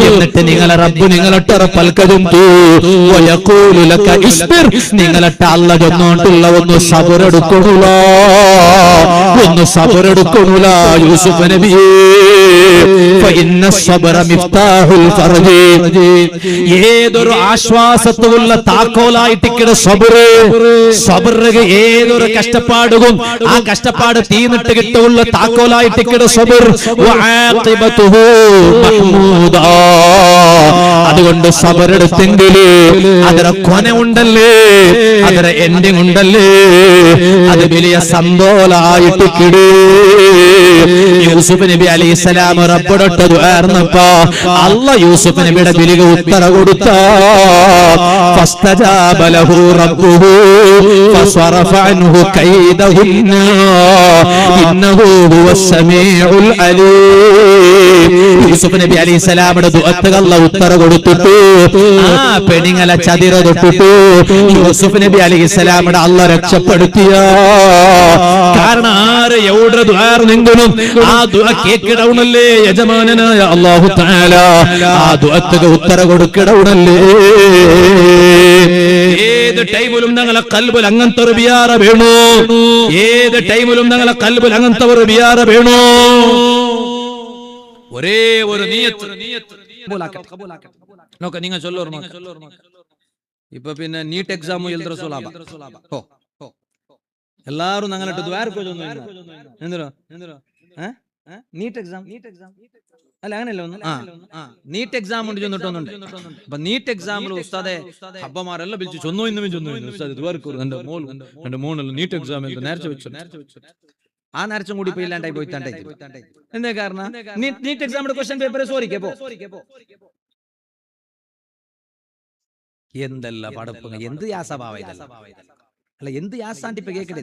എന്നിട്ട് നിങ്ങളെ റബ്ബ് നിങ്ങളെ പൽക്കതുണ്ടു നിങ്ങളെ അല്ല ചെന്നോണ്ടുള്ള ഒന്ന് സബറെടുക്കണുല, ഒന്ന് സബറെടുക്കണുല യൂസുഫ് നബിയേ. ഏതൊരു ആശ്വാസത്തുള്ള താക്കോലായിട്ടിക്കട സബറ്. സബറ് ഏതൊരു കഷ്ടപ്പാടും ആ കഷ്ടപ്പാട് തീന്നിട്ട് കിട്ടുള്ള താക്കോലായിട്ടിക്കട സബർ. അതുകൊണ്ട് സബറെടുത്തെങ്കില് അതിന് കൊന ഉണ്ടല്ലേ, അതിന് എൻഡിങ് ഉണ്ടല്ലേ, അത് വലിയ സന്തോഷായിട്ട് കിടേ. യൂസുഫ് നബി അലൈഹിസ്സലാം റബ്ബോട് ദുആർന്നപ്പോ അല്ലാഹ് യൂസുഫ് നബിയുടെ ബിലിക്ക് ഉത്തരം കൊടുത്ത ഫസ്തജാബ ലഹു റബ്ബുഹു ഫസ്വറഫ അൻഹു കൈദഹുന്ന ഇന്നഹു ഹുവസ് സമീഉൽ അലീം. യൂസുഫ് നബി അലൈഹിസ്സലാമിന്റെ ദുആക്ക് അല്ലാഹ് ഉത്തരം കൊടുത്തിട്ട് ആ പെണിങ്ങളെ ചതിര തൊട്ടിട്ട് യൂസുഫ് നബി അലൈഹിസ്സലാമിന്റെ അല്ലാഹ് രക്ഷപ്പെടുത്തിയ. കാരണം ആര് എവിടെ ദുആർന്നെങ്കിലും ആ ദുആ കേൾക്കിടവുന്നല്ലേ യജമാനനായ അല്ലാഹു തആല. ആ ദുആക്ക് ഉത്തരം കൊടുക്കിടവുന്നല്ലേ. ഏത് ടൈമിലും ഞങ്ങളെ ഖൽബിൽ അങ്ങനത്തെ ഒരു വിയാറ വേണോ, ഏത് ടൈമിലും ഞങ്ങളെ ഖൽബിൽ അങ്ങനത്തെ ഒരു വിയാറ വേണോ. ഒരേ ഒരു നിയത്ത് നോക്ക നിങ്ങൾ ചൊല്ലോർമ്മ. ഇപ്പൊ പിന്നെ നീറ്റ് എക്സാം എഴുതുന്ന സുലാഭ എല്ലാരും ഞങ്ങളിട്ട് ദ്വാരക്കോ എന്തിനോ നീറ്റ് എക്സാം അല്ല അങ്ങനെയല്ല ഒന്ന് നീറ്റ് എക്സാം ഉണ്ട് ചെന്നിട്ടൊന്നുണ്ട്. അപ്പൊ നീറ്റ് എക്സാമിൽ ഉസ്താദെ ഹബ്ബമാരെല്ലാം വിളിച്ചു ചൊന്നോ ഇന്നും ചൊന്നു ഉസ്താദ് ദ്വാരക്കോ എന്റെ മോനല്ല നീറ്റ് എക്സാം നേരത്തെ വെച്ചു. ആ നേരച്ചും കൂടി ഇപ്പൊ ഇല്ലാണ്ടായി പോയിട്ടാണ്ടായി. എന്താ കാരണം നീറ്റ് എക്സാമിന്റെ ക്വസ്റ്റ്യൻ പേപ്പർ സോറിക്കപ്പോ എന്തല്ല പടപ്പ് എന്ത് യാസഭാവ അല്ല എന്ത് യാസാണ്ട് ഇപ്പൊ കേക്കടേ.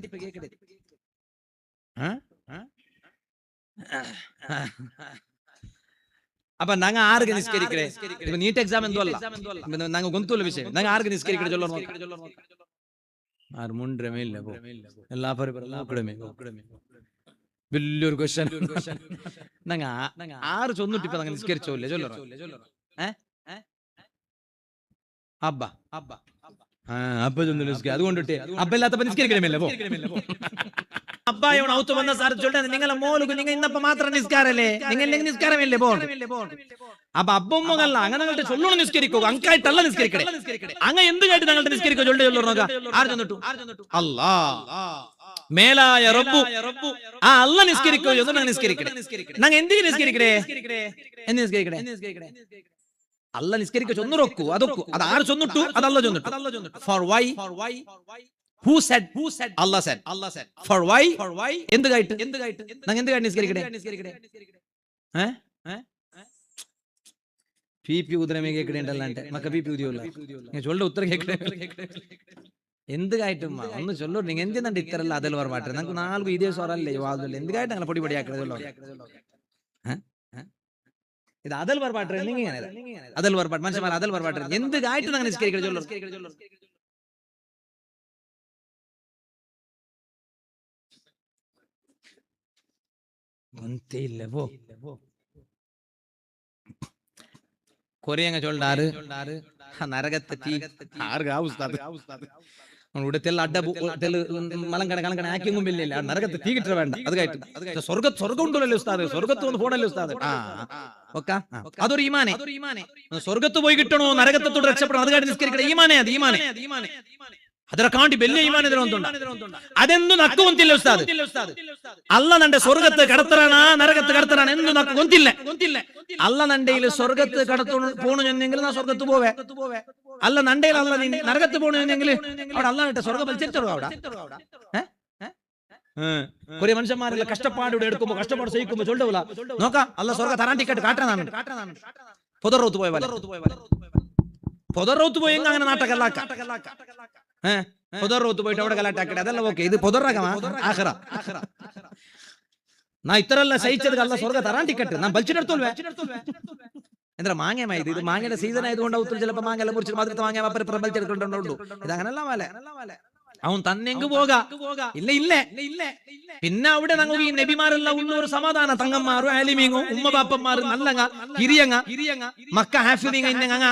അപ്പൊ ഞങ്ങ ആർക്ക് നിസ്കരിക്കണേ. ഇപ്പൊ നീറ്റ് എക്സാം എന്തോ അല്ല ഞങ്ങ ഗൊന്തുള്ള വിഷയം. ഞങ്ങ ആർക്ക് നിസ്കരിക്കണേ ചൊല്ലോ ആര് മുണ്ടമേ ഇല്ല എല്ലാ വലിയൊരു ക്വസ്റ്റ്യൻ. ഞങ്ങ ആറ് ചൊന്നിട്ട് ഇപ്പൊ ഞങ്ങൾ നിസ്കരിച്ചോല്ലേ ചൊല്ലോ അബ്ബ അബ്ബ ചൊന്നു നിസ്കരിക്കും. അതുകൊണ്ടിട്ട് അബ്ബ ഇല്ലാത്തപ്പോ നിസ്കരിക്കണമല്ലോ. അബ്ബായോട് ഔത്ത് വന്ന സാർ ചൊല്ലേ നിങ്ങളെ മോളുക്ക് നിങ്ങൾ ഇന്നപ്പോ മാത്രം നിസ്കാരല്ലേ, നിങ്ങൾ നിസ്കാരമല്ലേ പോ. അപ്പൊ അബ്ബമ്മല്ല അങ്ങനെ ചൊല്ലണം നിസ്കരിക്കോ അങ്കായിട്ടല്ല നിസ്കരിക്കണേ. അങ്ങ് എന്ത് കേട്ട് ഞങ്ങളുടെ നിസ്കരിക്കോ ചൊല്ലേ ചൊല്ലോ ആര് ചെന്നിട്ടു അല്ലാ മേലായ റബ്ബു ആ അല്ല നിസ്കരിക്കോ എന്ന് നിസ്കരിക്കണേ. ഞങ്ങൾ എന്തിനു നിസ്കരിക്കണേ എന്ന് നിസ്കരിക്കണേ. അല്ല നിസ്കരിക്കോ ചൊന്നുറൊക്കു അതൊക്കു അത് ആര് ചൊന്നിട്ടു അത് അല്ല ചൊന്നിട്ടു. For why who said Allah said for why എന്ത് കായിട്ട് ഞങ്ങൾ എന്ത് കായിട്ട് നിസ്കരിക്കണേ. പി ഉദരമേ കേൾക്കണേണ്ടല്ലാണ്ട് മക്ക പി ഉദിയോല്ല ചൊല്ലുടെ ഉത്തരം കേൾക്കണേ. എന്ത് കായിട്ടും ഒന്ന് ചൊല്ലോ നിങ്ങൾ എന്തിനാണ്ട് ഇത്തരല്ല അതിൽ പറമാട്ടെ. നമുക്ക് 4 ഇതേ സ്വറല്ലേ വാതില്ല എന്ത് കായിട്ട് അങ്ങനെ പൊടി പൊടിയാക്കണല്ലോ. ഇത് അതൽ പറപാട്ടെ അതൽ പറപാട്ട് മനുഷ്യന്മാർ അതൽ പറപാട്ടെ എന്ത് കായിട്ട് ഞങ്ങൾ നിസ്കരിക്കണേ ചൊല്ലോ. കൊറിയങ്ങ ചൊല്ലാറ് നരകത്തെ ഇവിടത്തെല്ലാം അഡ മലങ്കട കണക്കണ ആക്കിയൊന്നും ഇല്ല. നരകത്തെ തീ കിട്ട വേണ്ട അത് കായിട്ട് സ്വർഗം ഉണ്ടല്ലോ ഉസ്താദ്. സ്വർഗത്ത് ഒന്ന് പോണല്ലോ ഉസ്താദ്. അതൊരു ഈമാനെ. സ്വർഗത്ത് പോയി കിട്ടണോ നരകത്തോട് രക്ഷപ്പെടണം അത് കായിട്ട് നിസ്കരിക്കണേ. ഈമാനെ അത് ഈമാനെ ಅದರ ಕಾಂಟಿ ಬೆಲ್ಲ ಈಮಾನ ಅದೆಂದು ನಕ್ಕು ಗೊಂತಿಲ್ಲ ಉಸ್ತಾದ್. ಅಲ್ಲ ನಂಡೆ ಸ್ವರ್ಗತ್ತು ಕಡತರಾನ ನರಗತ್ತು ಕಡತರಾನ ಎಂದು ನಕ್ಕು ಗೊಂತಿಲ್ಲ. ಅಲ್ಲ ನಂಡೆയിൽ ಸ್ವರ್ಗത്ത് കടത്തു പോണു എന്നെങ്കിൽ നാ സ്വർഗത്ത് പോവേ. അല്ല നണ്ടയിൽ അല്ല നീ നരകത്ത് പോണു എന്നെങ്കിൽ അവിടെ അല്ല നട്ടെ സ്വർഗം വലിച്ചെടുത്തോ. അവിടെ കുറെ മനുഷ്യന്മാരെല്ലാം കഷ്ടപ്പാട് എടുക്കുമ്പോ കഷ്ടപ്പാട് സഹിക്കുമ്പോ ചൊല്ലൂല നോക്കാം അല്ല സ്വർഗ തരാൻ ടിക്കറ്റ് കാട്ടാനാണ് പൊതറോത്ത് പോയ പൊതറോത്ത് പോയെങ്കിൽ അങ്ങനെ നാട്ടകല്ലാക്ക പൊതറോത്ത് പോയിട്ട് അവിടെ കലാട്ടാക്കട്ടെ അതെല്ലാം ഓക്കെ. ഇത് പൊതറകമാ ആഖിറ. നാ ഇത്രല്ല സഹിച്ചത് അല്ല സ്വർഗ തരാൻ ടിക്കറ്റ് നാ ബലിച്ചെടുത്തോളൂ. എന്താ മാങ്ങമായത് ഇത് മാങ്ങയുടെ സീസൺ ആയതുകൊണ്ട് ചിലപ്പോൾ മാങ്ങ മുറിച്ച് മാത്രം മാങ്ങ ബലിച്ചെടുക്കൊണ്ടുണ്ടോ. ഇത് അങ്ങനെയല്ല പോലെ അവൻ തന്നെങ്ക് പോകാ ഇല്ല ഇല്ല ഇല്ല. പിന്നെ അവിടെ ഞങ്ങൾക്ക് ഈ നബിമാരെല്ലാം ഉള്ള ഒരു സമാധാന തങ്ങന്മാരും ആലിമീങ്ങും ഉമ്മ ബാപ്പന്മാരും നല്ലങ്ങ ഹിരിയങ്ങ മക്ക ഹാഫിദിങ്ങ ഇന്നങ്ങ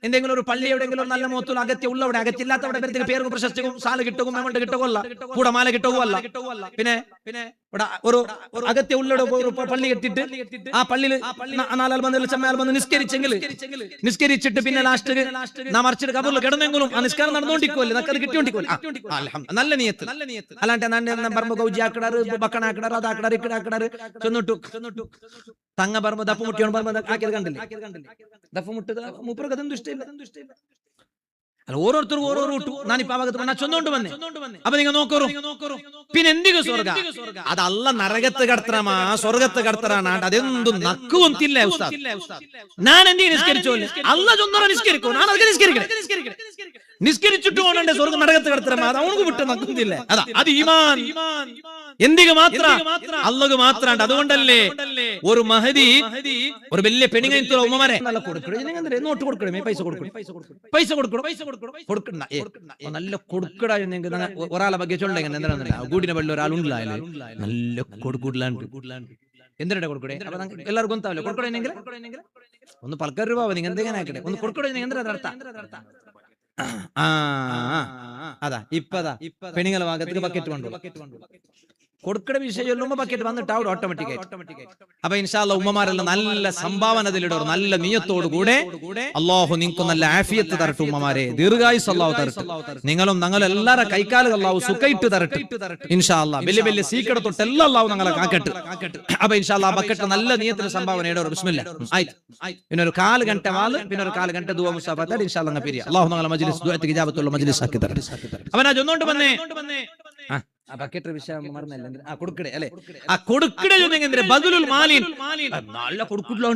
എന്തെങ്കിലും ഒരു പള്ളി എവിടെയെങ്കിലും ഒരു നല്ല മോത്തുള്ള അകത്യം ഉള്ളവിടെ അകത്തില്ലാത്തവിടെ പേർക്ക് പേർക്ക് പ്രശസ്തിക്കും സാല കിട്ടും എമൗണ്ട് കിട്ടുകയല്ല കൂടെ മാല കിട്ടുകയല്ല. പിന്നെ ഇവിടെ ഒരു അകത്യം ഉള്ളവിടെ ഒരു പള്ളി കെട്ടിട്ട് ആ പള്ളിയിൽ നാലാൾ ബന്ധു ചെമ്മയാൾ ബന്ധു നിസ്കരിച്ചിട്ട് പിന്നെ ലാസ്റ്റ് നാം മറിച്ചിട്ട് കബറിൽ കിടന്നെങ്കിലും ആ നിസ്കാരം നടന്നുകൊണ്ടിരിക്കുമല്ലേ നമുക്കത് കിട്ടിക്കൊണ്ടിരിക്കുമല്ലോ. നല്ല നിയത്ത് അല്ലാണ്ട് പറമ്പ് ഗൗജി ആക്കിടാറ് ബക്കണ ആക്കിടാറ് അതാക്കിടാറ് ഇക്കിടാക്കിടാറ് ചെന്നിട്ടു തങ്ങ പറമ്പ് ദപ്പ് മുട്ടിയോണ്ട് പറമ്പ് ആക്കിയത് കണ്ടില്ലേ? ദപ്പ് മുട്ടത് മൂപ്പർക്ക് അതൊന്നും ഇഷ്ടമില്ല. അല്ല ഓരോരുത്തർക്കും ഓരോ റൂട്ടു ഞാനിപ്പോ ആ ഭാഗത്ത് ചൊന്നോണ്ട് വന്നേ. അപ്പൊ നിങ്ങൾ നോക്കറോ പിന്നെ എന്തിനു സ്വർഗ അത് അല്ല നരകത്ത് കടത്തരമാ സ്വർഗത്ത് കടത്തറാണ് അതെന്തും നക്കുവൊന്നില്ല ഉസ്താദ്. ഞാൻ എന്തെങ്കിലും നിസ്കരിച്ചോ അല്ല ചൊന്നറ നിസ്കരിക്കോ ഞാൻ അതൊക്കെ നിസ്കരിക്കണേ നിസ്കരിച്ചിട്ട് പോകണ്ടേ സ്വർഗം നരകത്ത് കടത്തരമാ അത് അവനക്ക് വിട്ട് നക്കുന്നില്ല. അതാ അത് ഈമാൻ എന്തിക്ക് മാത്ര അല്ലക്ക് മാത്രാണ്ട്. അതുകൊണ്ടല്ലേ ഒരു മഹദി ഒരു വലിയ പെണ്ണുങ്ങ ഉമ്മമാരെ നോട്ട് കൊടുക്കണേ പൈസ കൊടുക്കണം പൈസ കൊടുക്കണം പൈസ കൊടുക്കണം നല്ല കൊടുക്കട ഒരാളെ ಬಗ್ಗೆ ചൊല്ലേങ്ങ എന്താ കൂടിനെ വെള്ള ഒരാളുണ്ടായാലേ നല്ല കൊടുക്കൂടലാണ്ട് എന്തിനാ കൊടുക്കടേ എല്ലാവർക്കും ഗൊന്താവല്ലേ കൊടുക്കണമെങ്കിൽ ഒന്ന് 10 രൂപ നിങ്ങൾ എന്തെങ്കിലും ആക്കട്ടെ ഒന്ന് കൊടുക്കടേ എന്താ അർത്ഥം? അതാ ഇപ്പതാ പെണ്ണുങ്ങളെ ഭാഗത്തേക്ക് ബക്കറ്റ് കൊണ്ടു കൊടുക്കട വിഷയം ചൊല്ലുമ്പോ ബക്കറ്റ് വന്നിട്ട് അവിടെ ഓട്ടോമാറ്റിക്കായി. അപ്പൊ ഇൻഷാ അല്ലാഹ് ഉമ്മമാരെല്ലാം നല്ല സംഭാവന അതിലിടും നല്ല നിയത്തോടു കൂടെ അല്ലാഹു നിങ്ങൾക്ക് നല്ല ആഫിയത്ത് തരട്ടെ ഉമ്മമാരെ, ദീർഘായുസ് അല്ലാഹു തരട്ടെ. നിങ്ങളും ഞങ്ങൾ എല്ലാവരുടെ കൈക്കാലുകൾ അല്ലാഹു സുഖയിട്ട് തരട്ടെ ഇൻഷാ അല്ലാഹ്. വലിയ വലിയ സീക്കട തൊട്ട് എല്ലാം അല്ലാഹു ഞങ്ങളെ കാക്കട്ടെ. അപ്പൊ ഇൻഷാ അല്ലാഹ് ബക്കറ്റ് നല്ല നിയത്തിന് സംഭാവന ഇടോ. ബിസ്മില്ലാ. പിന്നെ ഒരു 4 ഗಂಟೆ വാല് പിന്നെ ഒരു 4 ഗಂಟೆ ദുആ മുസാഫത്ത് ഇൻഷാ അല്ലാഹ് പിരിയ. അല്ലാഹു ഞങ്ങളെ മജ്ലിസ് ദുആക്ക് ഇജാബത്തുള്ള മജ്ലിസ് ആക്കി തരട്ടെ. അപ്പൊ ഞാൻ ചൊന്നോണ്ട് വന്നേ ആ ബക്കറ്റ് വിഷയം മറന്നല്ലേ ആ കൊടുക്കടേ അല്ലെ ആ കൊടുക്കടേ ബദലുൽ മാലിൻ നല്ല കൊടുക്കില്ല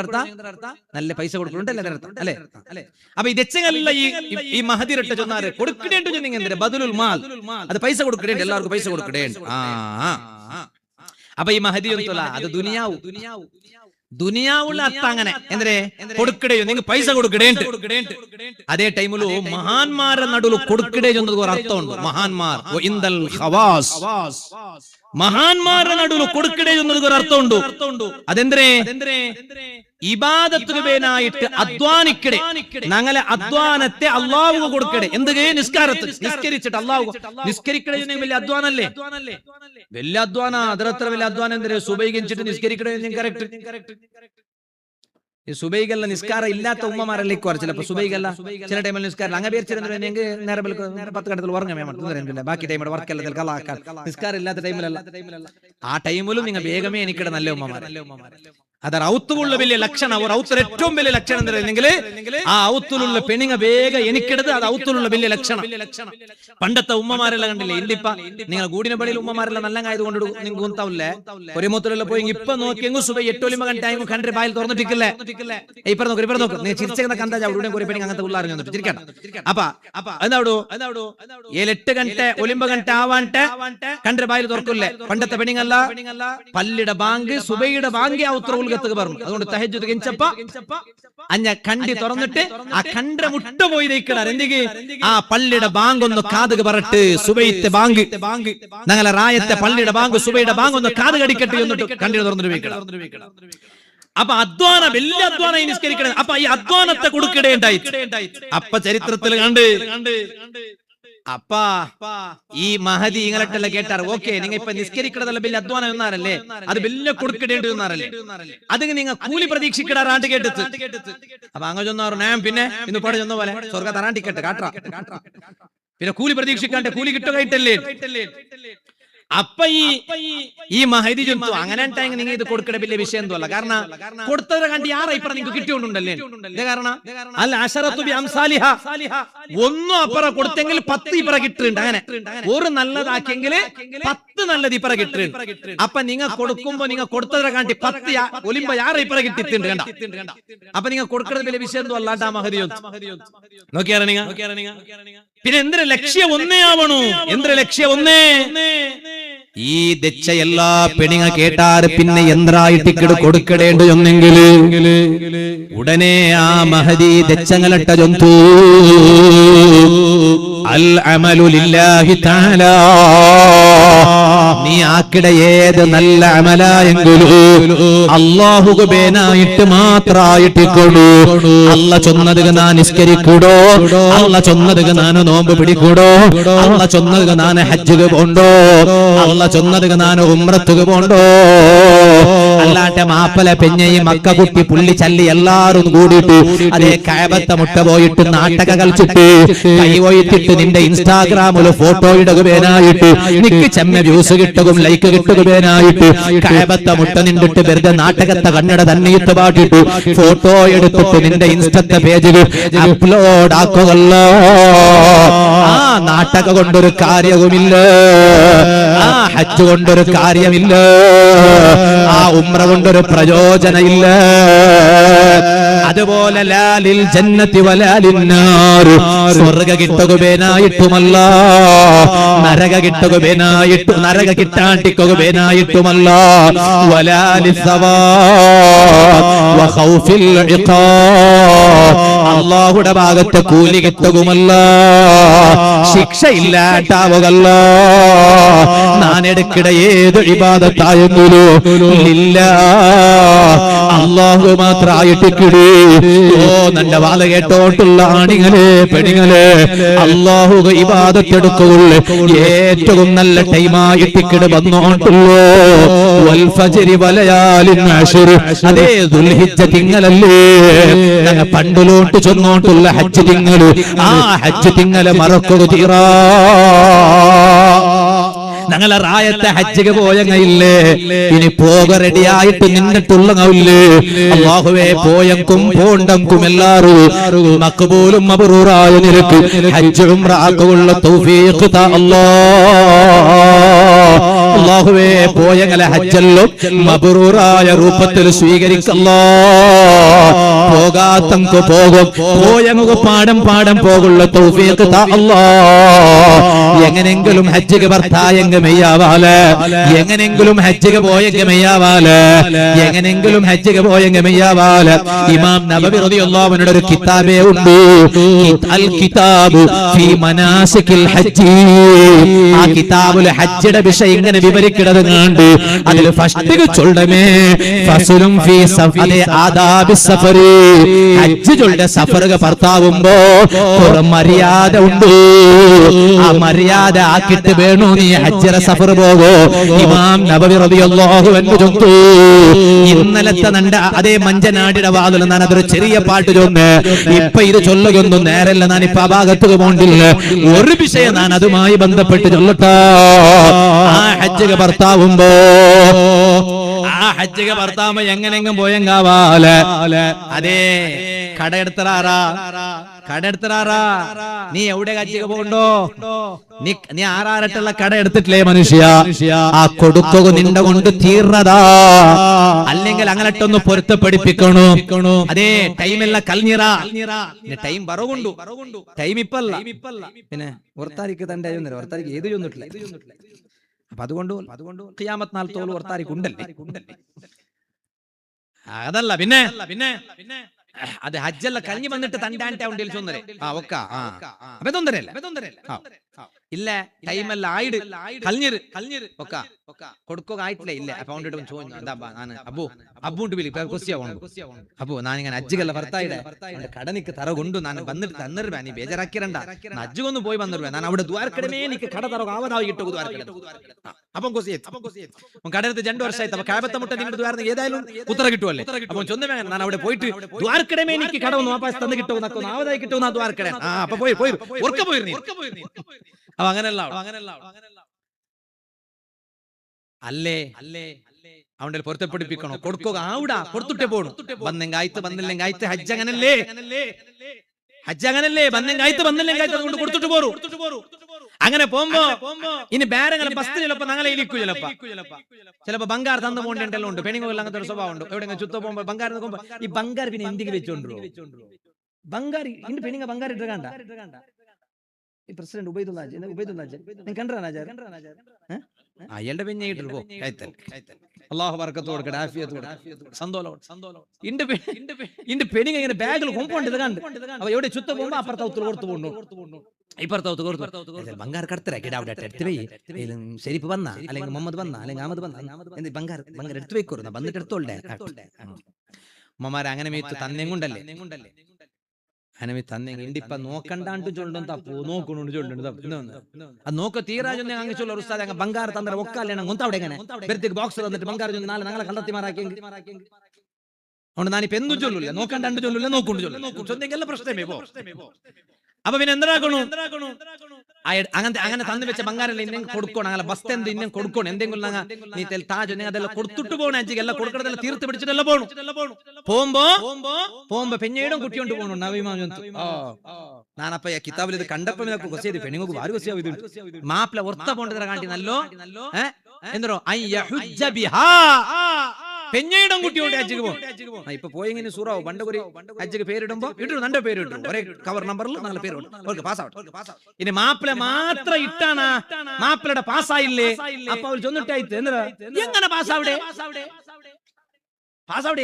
അർത്ഥം നല്ല പൈസ കൊടുക്കുന്നുണ്ടല്ലേ അർത്ഥം അല്ലെ അല്ലെ. അപ്പൊ ഇതെച്ചല്ല ഈ മഹദിരട്ട ചൊന്നാറ് കൊടുക്കടേണ്ട ബദലുൽ മാൽ അത് പൈസ കൊടുക്കടേ എല്ലാവർക്കും പൈസ കൊടുക്കടേ. അപ്പൊ ഈ മഹദി അത് ദുനിയാവുള്ള അർത്ഥം അങ്ങനെ എന്തേ കൊടുക്കടേയോ നിങ്ങൾ പൈസ കൊടുക്കടേണ്ട്. അതേ ടൈമിലു മഹാന്മാരുടെ നടുവിൽ കൊടുക്കടേ എന്നൊരു അർത്ഥമുണ്ട്. മഹാന്മാർ മഹാന്മാരുടെ നടുവിൽ കൊടുക്കടേ എന്നൊരു അർത്ഥമുണ്ട്. അതെന്തേ ഇബാദത്തിന് വേനായിട്ട് അധ്വാനിക്കടേ ഞങ്ങളെ അധ്വാനത്തെ അള്ളാഹു കൊടുക്കടേ. എന്തൊക്കെ നിസ്കാരത്തിൽ നിസ്കരിച്ചിട്ട് അള്ളാഹു നിസ്കരിക്കടേ വലിയ അധ്വാനല്ലേ വലിയ അധ്വാന അതിരത്ര വലിയ അധ്വാനം എന്തേ സുബൈകിച്ചിട്ട് നിസ്കരിക്കടേ കറക്റ്റ്. ഈ സുബൈകല്ല നിസ്കാരം ഇല്ലാത്ത ഉമ്മമാരല്ലേ കുറച്ചില്ല. അപ്പൊ സുബൈകല്ല ചില ടൈമിൽ നിസ്കാരം അങ്ങ് പേരിച്ചിരുന്നെങ്കിൽ നേരെ 10 ഘട്ടത്തിൽ ഉറങ്ങാൻ ബാക്കി ടൈമിൽ വർക്കല്ല കലാക്കാൻ നിസ്കാരം ഇല്ലാത്ത ടൈമിലല്ല. ആ ടൈമിലും നിങ്ങൾ വേഗമേ എനിക്കിടെ നല്ല ഉമ്മമാരല്ലേ. അത് ഔത്തുള്ള വലിയ ലക്ഷണം ഔത്തിൽ ഏറ്റവും വലിയ ലക്ഷണം എന്തായിരുന്നെങ്കിൽ ആ ഔത്തിലുള്ള പെണ്ണുങ്ങ വേഗം എനിക്കിടത് അത് ഔത്തിലുള്ള വലിയ ലക്ഷണം. പണ്ടത്തെ ഉമ്മമാരെല്ലാം കണ്ടില്ലേ ഇല്ലിപ്പ നിങ്ങൾ ഗൂടിനെ പള്ളിയിൽ ഉമ്മമാരെല്ലാം നല്ല ആയതുകൊണ്ട് നിങ്ങൾക്ക് ഗുന്താവില്ലേ ഒരു മൂത്തിലെല്ലാം പോയി ഇപ്പൊ നോക്കിയെങ്കിൽ സുബൈ 8 ടൈം കണ്ടി ബായിൽ തുറന്നിട്ടില്ലേ ഇപ്പൊ നോക്ക് നീ ചിരിച്ചെന്ന കണ്ടാ അവിടെ കുറെ പെണ്ണുങ്ങൾ അങ്ങനത്തെ ഉള്ളറിഞ്ഞു ചിരിക്കട്ടെ. അപ്പൊ എന്താടോ 7-8 ഗಂಟೆ 9 ಗಂಟೆ ആവാണ്ടെ കണ്ടി ബായിൽ തുറക്കില്ലേ പണ്ടത്തെ പെണ്ണുങ്ങല്ല പള്ളിയുടെ ബാങ്ക് സുബൈയുടെ ബാങ്ക് ഔത്ര പറഞ്ഞു. അതുകൊണ്ട് തഹജ്ജുദ് കെഞ്ചപ്പ അഞ്ഞ കണ്ടി തുറന്നിട്ട് ആ കണ്ട മുട്ട പോയി ദയിക്കണ എന്തെങ്കിൽ ആ പള്ളിയുടെ ബാങ്ക് ഒന്ന് കാതുക പറട്ട് സുബൈത്തെ ബാങ്ക് ഞങ്ങളെ റായത്തെ പള്ളിയുടെ ബാങ്ക് സുബൈയുടെ ബാങ്ക് ഒന്ന് കാത് കടിക്കട്ടെ എന്നിട്ട് കണ്ടി തുറന്നിട്ട് വെക്കണം. അപ്പൊ അധ്വാന വലിയ അധ്വാനം നിസ്കരിക്കണം. അപ്പൊ ഈ അധ്വാനത്തെ കൊടുക്കിടേണ്ടായി അപ്പ ചരിത്രത്തിൽ കണ്ട് അപ്പാ ഈ മഹദി ഇങ്ങനെട്ടല്ല കേട്ടാറ്. ഓക്കെ നിങ്ങൾ ഇപ്പൊ നിസ്കരിക്കണതല്ല വലിയ അധ്വാനം എന്നാറല്ലേ അത് വലിയ കൊടുക്കേണ്ടി വന്നാറല്ലേ അത് നിങ്ങൾ കൂലി പ്രതീക്ഷിക്കിടാറാണ്ട് കേട്ടത്. അപ്പൊ അങ്ങ് ചൊന്നാറ് ഞാൻ പിന്നെ ഇന്ന് പാട് ചെന്ന പോലെ സ്വർഗ തറാണ്ടിക്കട്ടെ കാട്ടാ പിന്നെ കൂലി പ്രതീക്ഷിക്കാണ്ട് കൂലി കിട്ടുകയിട്ടല്ലേ. അപ്പൊ ഈ മഹദി ജന്തു അങ്ങനെ നിങ്ങൾ ഇത് കൊടുക്കണ വലിയ വിഷയം എന്തല്ല. കാരണം കൊടുത്തവരെ കണ്ടി ആറാ ഇപ്പറ നിങ്ങൾക്ക് കിട്ടിയോണ്ടല്ലേ കാരണം അല്ല അശറത്തു ബി അംസാലിഹ ഒന്നും അപ്പറ കൊടുത്തെങ്കിൽ 10 ഇപ്പറ കിട്ടുന്നുണ്ട്. അങ്ങനെ ഒരു നല്ലതാക്കിയെങ്കിൽ 10 നല്ലത് ഇപ്പറ കിട്ടുന്നുണ്ട്. അപ്പൊ നിങ്ങൾ കൊടുക്കുമ്പോ നിങ്ങൾ കൊടുത്തവരെ കാണ്ടി 10 ഒലിമ്പോ ആറ് ഇപ്പറ കിട്ടിയിട്ടുണ്ട് കണ്ട. അപ്പൊ നിങ്ങൾ കൊടുക്കണത് വലിയ വിഷയം എന്തോ അല്ലാണ്ടാ മഹദി നോക്കിയാറ പിന്നെ എന്തൊരു ലക്ഷ്യം ഒന്നേ ആവണു എന്തൊരു ലക്ഷ്യം ഒന്നേ ഈ ദച്ച എല്ലാ പെണിങ്ങ കേട്ടാറ് പിന്നെ എന്തായിട്ടിക്കട് കൊടുക്കടേണ്ടു എന്നെങ്കില് ഉടനെ ആ മഹദി ദച്ചങ്ങളിട്ട ജന്തു അൽ അമലു ലില്ലാഹി തആല നീ ആക്കിട ഏത് നല്ല അമലായെങ്കിലും അല്ലാഹുക്ക് ബേനായിട്ട് മാത്രായിട്ടിക്കൊള്ളൂ. അല്ല ചൊന്നത് നാൻ നിസ്കരിക്കൂടോ, അല്ല ചൊന്നത് നാൻ നോമ്പ് പിടിക്കൂടോ, അല്ല ചൊന്നത് നാൻ ഹജ്ജുക്ക് പോണ്ടോ, അല്ല ചൊന്നത് നാൻ ഉംറത്തുക്ക് പോണ്ടോ. അല്ലാട്ടെ മാപ്പല പെഞ്ഞയും മക്ക കുട്ടി പുള്ളി ചല്ലി എല്ലാരും കൂടിയിട്ട് അതേ കഅബത്തെ മുട്ട പോയിട്ട് നാട്ടക കളിച്ചിട്ട് കൈ പോയിട്ടിട്ട് നിന്റെ ഇൻസ്റ്റാഗ്രാമില് ഫോട്ടോ ഇടുകയായിട്ട് നിക്ക് ചെമ്മ വ്യൂസ് കിട്ടുകയും ലൈക്ക് കിട്ടുകയായിട്ട് കഅബത്തെ മുട്ട നിന്നിട്ട് വെറുതെ നാട്ടകത്തെ കണ്ണട തന്നെയിട്ട് പാട്ടിട്ട് ഫോട്ടോ എടുത്തിട്ട് നിന്റെ ഇൻസ്റ്റത്തെ പേജിൽ അപ്ലോഡ് ആക്കുകയല്ല. ആ നാട്ടക കൊണ്ടൊരു കാര്യവുമില്ല, ആ ഹജ്ജ് കൊണ്ടൊരു കാര്യമില്ല, ആ ഉംറ കൊണ്ടൊരു പ്രയോജനമില്ല. അതുപോലെ ലാലിൽ ജന്നത്തി വലാലിന്നാർ സ്വർഗ കിട്ടുകയായിട്ടുമല്ല, നരക കിട്ടുകയായിട്ടു നരക കിട്ടാണ്ടിക്കുകയായിട്ടുമല്ല, വലാലിൽ സവാബ് വഖൗഫിൽ ഇഖാബ് അല്ലാഹുടെ ഭാഗത്തെ കൂലി കിട്ടുകയുമല്ല, ശിക്ഷയില്ലാണ്ടാവുകയല്ല. നാനെടുക്കിട ഏത് ഇബാദത്തായെങ്കിലോ ഇല്ല അല്ലാഹു മാത്രായിട്ടിക്കിടേ. ഓ നന്റെ വാല കേട്ടോട്ടുള്ള ആണികളെ പെണികളെ, അല്ലാഹു ഇബാദത്തെടുക്കുകയുള്ളു ഏറ്റവും നല്ല ടൈമായിട്ടിക്കിട് വന്നോട്ടുള്ളൂ. വൽ ഫജ്രി വലയാലിൻ അശ്ർ അതേ ദുൽഹിജ്ജ തിങ്കളല്ലേ ഞങ്ങൾ പണ്ടിലോട്ട് ചൊന്നോട്ടുള്ള ഹജ്ജ് തിങ്കള്. ആ ഹജ്ജ് തിങ്കളെ മറക്കുക തീറാ. ഞങ്ങളെ റായത്തെ ഹജ്ജിക്ക് പോയങ്ങയില്ലേ, ഇനി പോക റെഡിയായിട്ട് നിന്നിട്ടുള്ളങ്ങയില്ലേ. അല്ലാഹുവേ പോയങ്കും പോണ്ടങ്കും എല്ലാരും മഖ്ബൂലും മബ്റൂറായ നിനക്ക് ഹജ്ജ് ഉംറ ആക്കുള്ള തൗഫീഖ് താ അല്ലാഹ്. അല്ലാഹുവേ പോയങ്ങളെ ഹജ്ജല്ലോ മബ്റൂറായ രൂപത്തിൽ സ്വീകരിക്കല്ലാ. പോകാത്തങ്കു പോകും, പോയങ്ങു പാടം പാടം പോകുള്ള തൗഫീഖ് താ അല്ലാഹ്. എങ്ങനെങ്കിലും ഹജ്ജിക്ക് ഭർത്തായങ്ക മെയ്യാവാല്, എങ്ങനെങ്കിലും ഹജ്ജിക്ക് പോയെങ്ക മെയ്യാവാല്, എങ്ങനെങ്കിലും ഹജ്ജിക്ക് പോയെങ്ക മെയ്യാവാല്. ഇമാം നബവി റളിയല്ലാഹു അൻഹുവിന്റെ ഒരു കിതാബേ ഉണ്ട്, അൽ കിതാബ് ഫീ മനാസികിൽ ഹജ്ജ്. ആ കിതാബിൽ ഹജ്ജിന്റെ വിഷയം ഇങ്ങനെ വിവരിക്കുന്നത് കണ്ട് അതിൽ ഫസ്റ്റ് ചൊല്ലമേ ഫസ്ലുൻ ഫീ സഫരി ആദാബി സഫരി. ഹജ്ജ് ചൊല്ലുന്ന സഫറുക ഭർത്താവുമ്പോ ഒരു മര്യാദ ഉണ്ട്, ആ മര്യാദ ആക്കിട്ട് വേണോ നീ ഹജ്ജിന്റെ സഫർ പോകോ. ഇമാം നബവി റളിയല്ലാഹു അൻഹു ചൊല്ലു, ഇന്നലത്തെ നണ്ട അതേ മഞ്ചനാടിയുടെ വാതിൽ ഞാൻ അതൊരു ചെറിയ പാട്ട് ചൊന്ന് ഇപ്പൊ ഇത് ചൊല്ലുകൊന്നും നേരല്ല. ഞാൻ ഇപ്പൊ ആ ഭാഗത്ത് പോണ്ടില്ല, ഒരു വിഷയം ഞാൻ അതുമായി ബന്ധപ്പെട്ട് ചൊല്ലട്ടാ. ആ ഹജ്ജിക ഭർത്താവുമ്പോ ആ ഹജ്ജിക ഭർത്താവ് എങ്ങനെങ്കിലും പോയെങ്കാവാല് അതേ കടയെടുത്തറാറാ നീ എവിടെ ഹജ്ജിക്ക് പോകണ്ടോ, നീ ആറാറട്ടുള്ള കട എടുത്തിട്ടില്ലേ മനുഷ്യ, ആ കൊടുക്കുക നിന്റെ കൊണ്ട് തീർന്നതാ. അല്ലെങ്കിൽ അങ്ങനട്ടൊന്ന് പൊരുത്തപ്പെടിപ്പിക്കണോ. അതേ ടൈമില്ല കൽഞ്ഞിറ ടൈം പറവുണ്ടു, ടൈം ഇപ്പല്ല പിന്നെ ഓർത്താരിക്ക് തന്റെ ഓർത്താരിക്ക് ഏത് ചൊന്നിട്ടില്ല. അപ്പൊ അതുകൊണ്ട് ഖിയാമത്ത് നാൾ തോൽ ഓർത്താരിക്ക് ഉണ്ടല്ലേ. അതല്ല പിന്നെ അത് ഹജ്ജല്ല കഴിഞ്ഞു വന്നിട്ട് തണ്ടാൻ്റെ ഉണ്ടിൽ ചൊന്നരെ അപ്പൊ തൊന്നരല്ല ഇല്ല ടൈമല്ല ആയിട് കൽഞ്ഞിര് ഒക്കെ കൊടുക്കുക ആയിട്ടില്ല ഇല്ല അക്കൗണ്ട് ഇടും അബുണ്ട് അപ്പോ ഞാനിങ്ങനെ അജ്ജുകല്ല ഭർത്തായിടെ കടനിക്ക് തറ കൊണ്ടു ഞാൻ വന്നിട്ട് തന്നിരുവേ നീ ബേജാറാക്കിരണ്ട അജ്ജുകൊന്ന് പോയി വന്നിരുവേ ഞാൻ അവിടെ ദ്വാരക്കടമേ എനിക്ക് കട തറ ആവതായി ഇട്ടു അപ്പം കടത്ത് 2 വർഷമായിട്ട് അപ്പൊ കാബത്തെ മുട്ട നിങ്ങളുടെ ദ്വാരം ഏതായാലും ഉത്തര കിട്ടുമല്ലേ. അപ്പൊ ചൊന്നവേ ഞാൻ അവിടെ പോയിട്ട് ദ്വാരക്കടമേ എനിക്ക് കട ഒന്ന് വാപ്പാസ് തന്നു കിട്ടുമെന്ന് ആവതായി കിട്ടുമെന്ന് ആ ദ്വാരക്കട അപ്പൊ പോയി ഉറക്ക പോയിരുന്നു അപ്പൊ അങ്ങനെയല്ല അല്ലേ അവന്റെ പൊരുത്തപ്പെടിപ്പിക്കണോ കൊടുക്കുക ആവിടാ കൊടുത്തിട്ടേ പോണു വന്നെങ്കായത്ത് ഹജ്ജ് അങ്ങനല്ലേ അതുകൊണ്ട് കൊടുത്തിട്ട് പോറു. അങ്ങനെ പോകുമ്പോ ഇനി ബേരങ്ങളെ ബസ് ചിലപ്പോ ഞങ്ങളെ ഇരിക്കൂ ചിലപ്പോ ബംഗാർ തന്നു പോകേണ്ടല്ലോ ഉണ്ട് പെണ്ണുങ്ങൾ അങ്ങനത്തെ ഒരു സ്വഭാവം ഉണ്ട്. എവിടെ ചുത്ത പോകുമ്പോ ബംഗാർ നോക്കുമ്പോ ഈ ബംഗാർ പിന്നെ എന്തിക്ക് വെച്ചോണ്ടോ ബംഗാർ ഇന്ന് പെണ്ണുങ്ങൾ ബംഗാർ ഇട്ട് കണ്ട ഈ പ്രസിഡന്റ് ഉബൈദുല്ലാജ് നിങ്ങൾ കണ്ടാ അയാളുടെ പെഞ്ഞായിട്ട് പോ അള്ളാഹു ബർക്കത്ത് കൊടുക്കട്ടെ, ആഫിയത്ത് കൊടുക്കട്ടെ, സന്തോഷം. ഇന്റെ പെണ്ണിങ് ഇങ്ങനെ ബാഗിൽ കൊണ്ടുപോണ്ട് ഇത് കണ്ട് അപ്പൊ എവിടെ ചുത്ത പോകുമ്പോ അപ്പുറത്ത് കൊടുത്തു പോകണ്ടു, ഇപ്പുറത്ത് കൊടുത്തു ബംഗാർ കടത്തിലാക്കിട്ട് അവിടെ എടുത്ത് പോയി ഷെരീഫ് വന്ന അല്ലെങ്കിൽ മുഹമ്മദ് വന്ന അല്ലെങ്കിൽ അഹമ്മദ് വന്ന ബംഗാർ എടുത്തു വെക്കൂറുന്ന വന്നിട്ട് എടുത്തോണ്ടേ ഉമ്മമാരെ അങ്ങനെ മേത്ത് തന്നെ കൊണ്ടല്ലേ അങ്ങനെ തന്നെ ഇണ്ടിപ്പ നോക്കണ്ടാണ്ട് ചൊല്ലും തപ്പു നോക്കണോണ്ട് ചൊല്ലുണ്ട് അത് നോക്ക തീരാജൊന്നും അങ്ങ് ചൊല്ല ഉസ്താദ് അങ്ങ് ബംഗാർ തന്ന ഒക്കാലാണ് കൊന്തവിടെ എങ്ങനെ വെറുതെ ബോക്സ് തന്നിട്ട് ബംഗാർ ചൊല്ലി നാളെ ഞങ്ങളെ കള്ളത്തിമാറാക്കി അതുകൊണ്ട് ഞാനിപ്പോ എന്തും ചൊല്ലില്ല, നോക്കണ്ടാണ്ട് ചൊല്ലില്ല, നോക്കൊണ്ട് ചൊല്ലില്ല പ്രശ്നമേ പോ. അപ്പൊ പിന്നെ എന്താക്കണു അങ്ങനെ തന്നു വെച്ച ബംഗാരല്ല ഇന്നും കൊടുക്കണം, അങ്ങനെ ബസ് എന്ത് ഇന്നും കൊടുക്കണം, എന്തെങ്കിലും നീ താജ് അതെല്ലാം കൊടുത്തിട്ട് പോകണം, അഞ്ചിക്കെല്ലാം കൊടുക്കണതെല്ലാം തീർത്ത് പിടിച്ചിട്ടെല്ലാം പോകണം. പോകുമ്പോ പെഞ്ഞയുടെ കുട്ടിയോണ്ട് പോകണം നവീമാൻ. ഞാനപ്പ കിതാബിൽ ഇത് കണ്ടപ്പോ പെണ്ണുങ്ങൾക്ക് ആര് കൊസിയാ മാപ്പിള ഒർത്ത പോണ്ടതിനെ കാട്ടി നല്ലോ എന്തോ പെഞ്ഞയുടെ കുട്ടിയോണ്ട് ഹജ്ജിക്ക് പോകും. ഇപ്പൊ പോയി ഇങ്ങനെ സൂറാവും പണ്ട് ഒരു ഹജ്ജിക്ക് പേരിടുമ്പോ ഇട്ടു നല്ല പേരിട്ടു ഒരേ കവർ നമ്പറിൽ നല്ല പേര് പാസ്സാവട്ടെ. ഇനി മാപ്പിള മാത്രം ഇട്ടാണ് മാപ്പിളയുടെ പാസ്സായില്ലേ അപ്പൊ അവൾ ചൊന്നിട്ടായിട്ട് എങ്ങനെ പാസ്സാവിടെ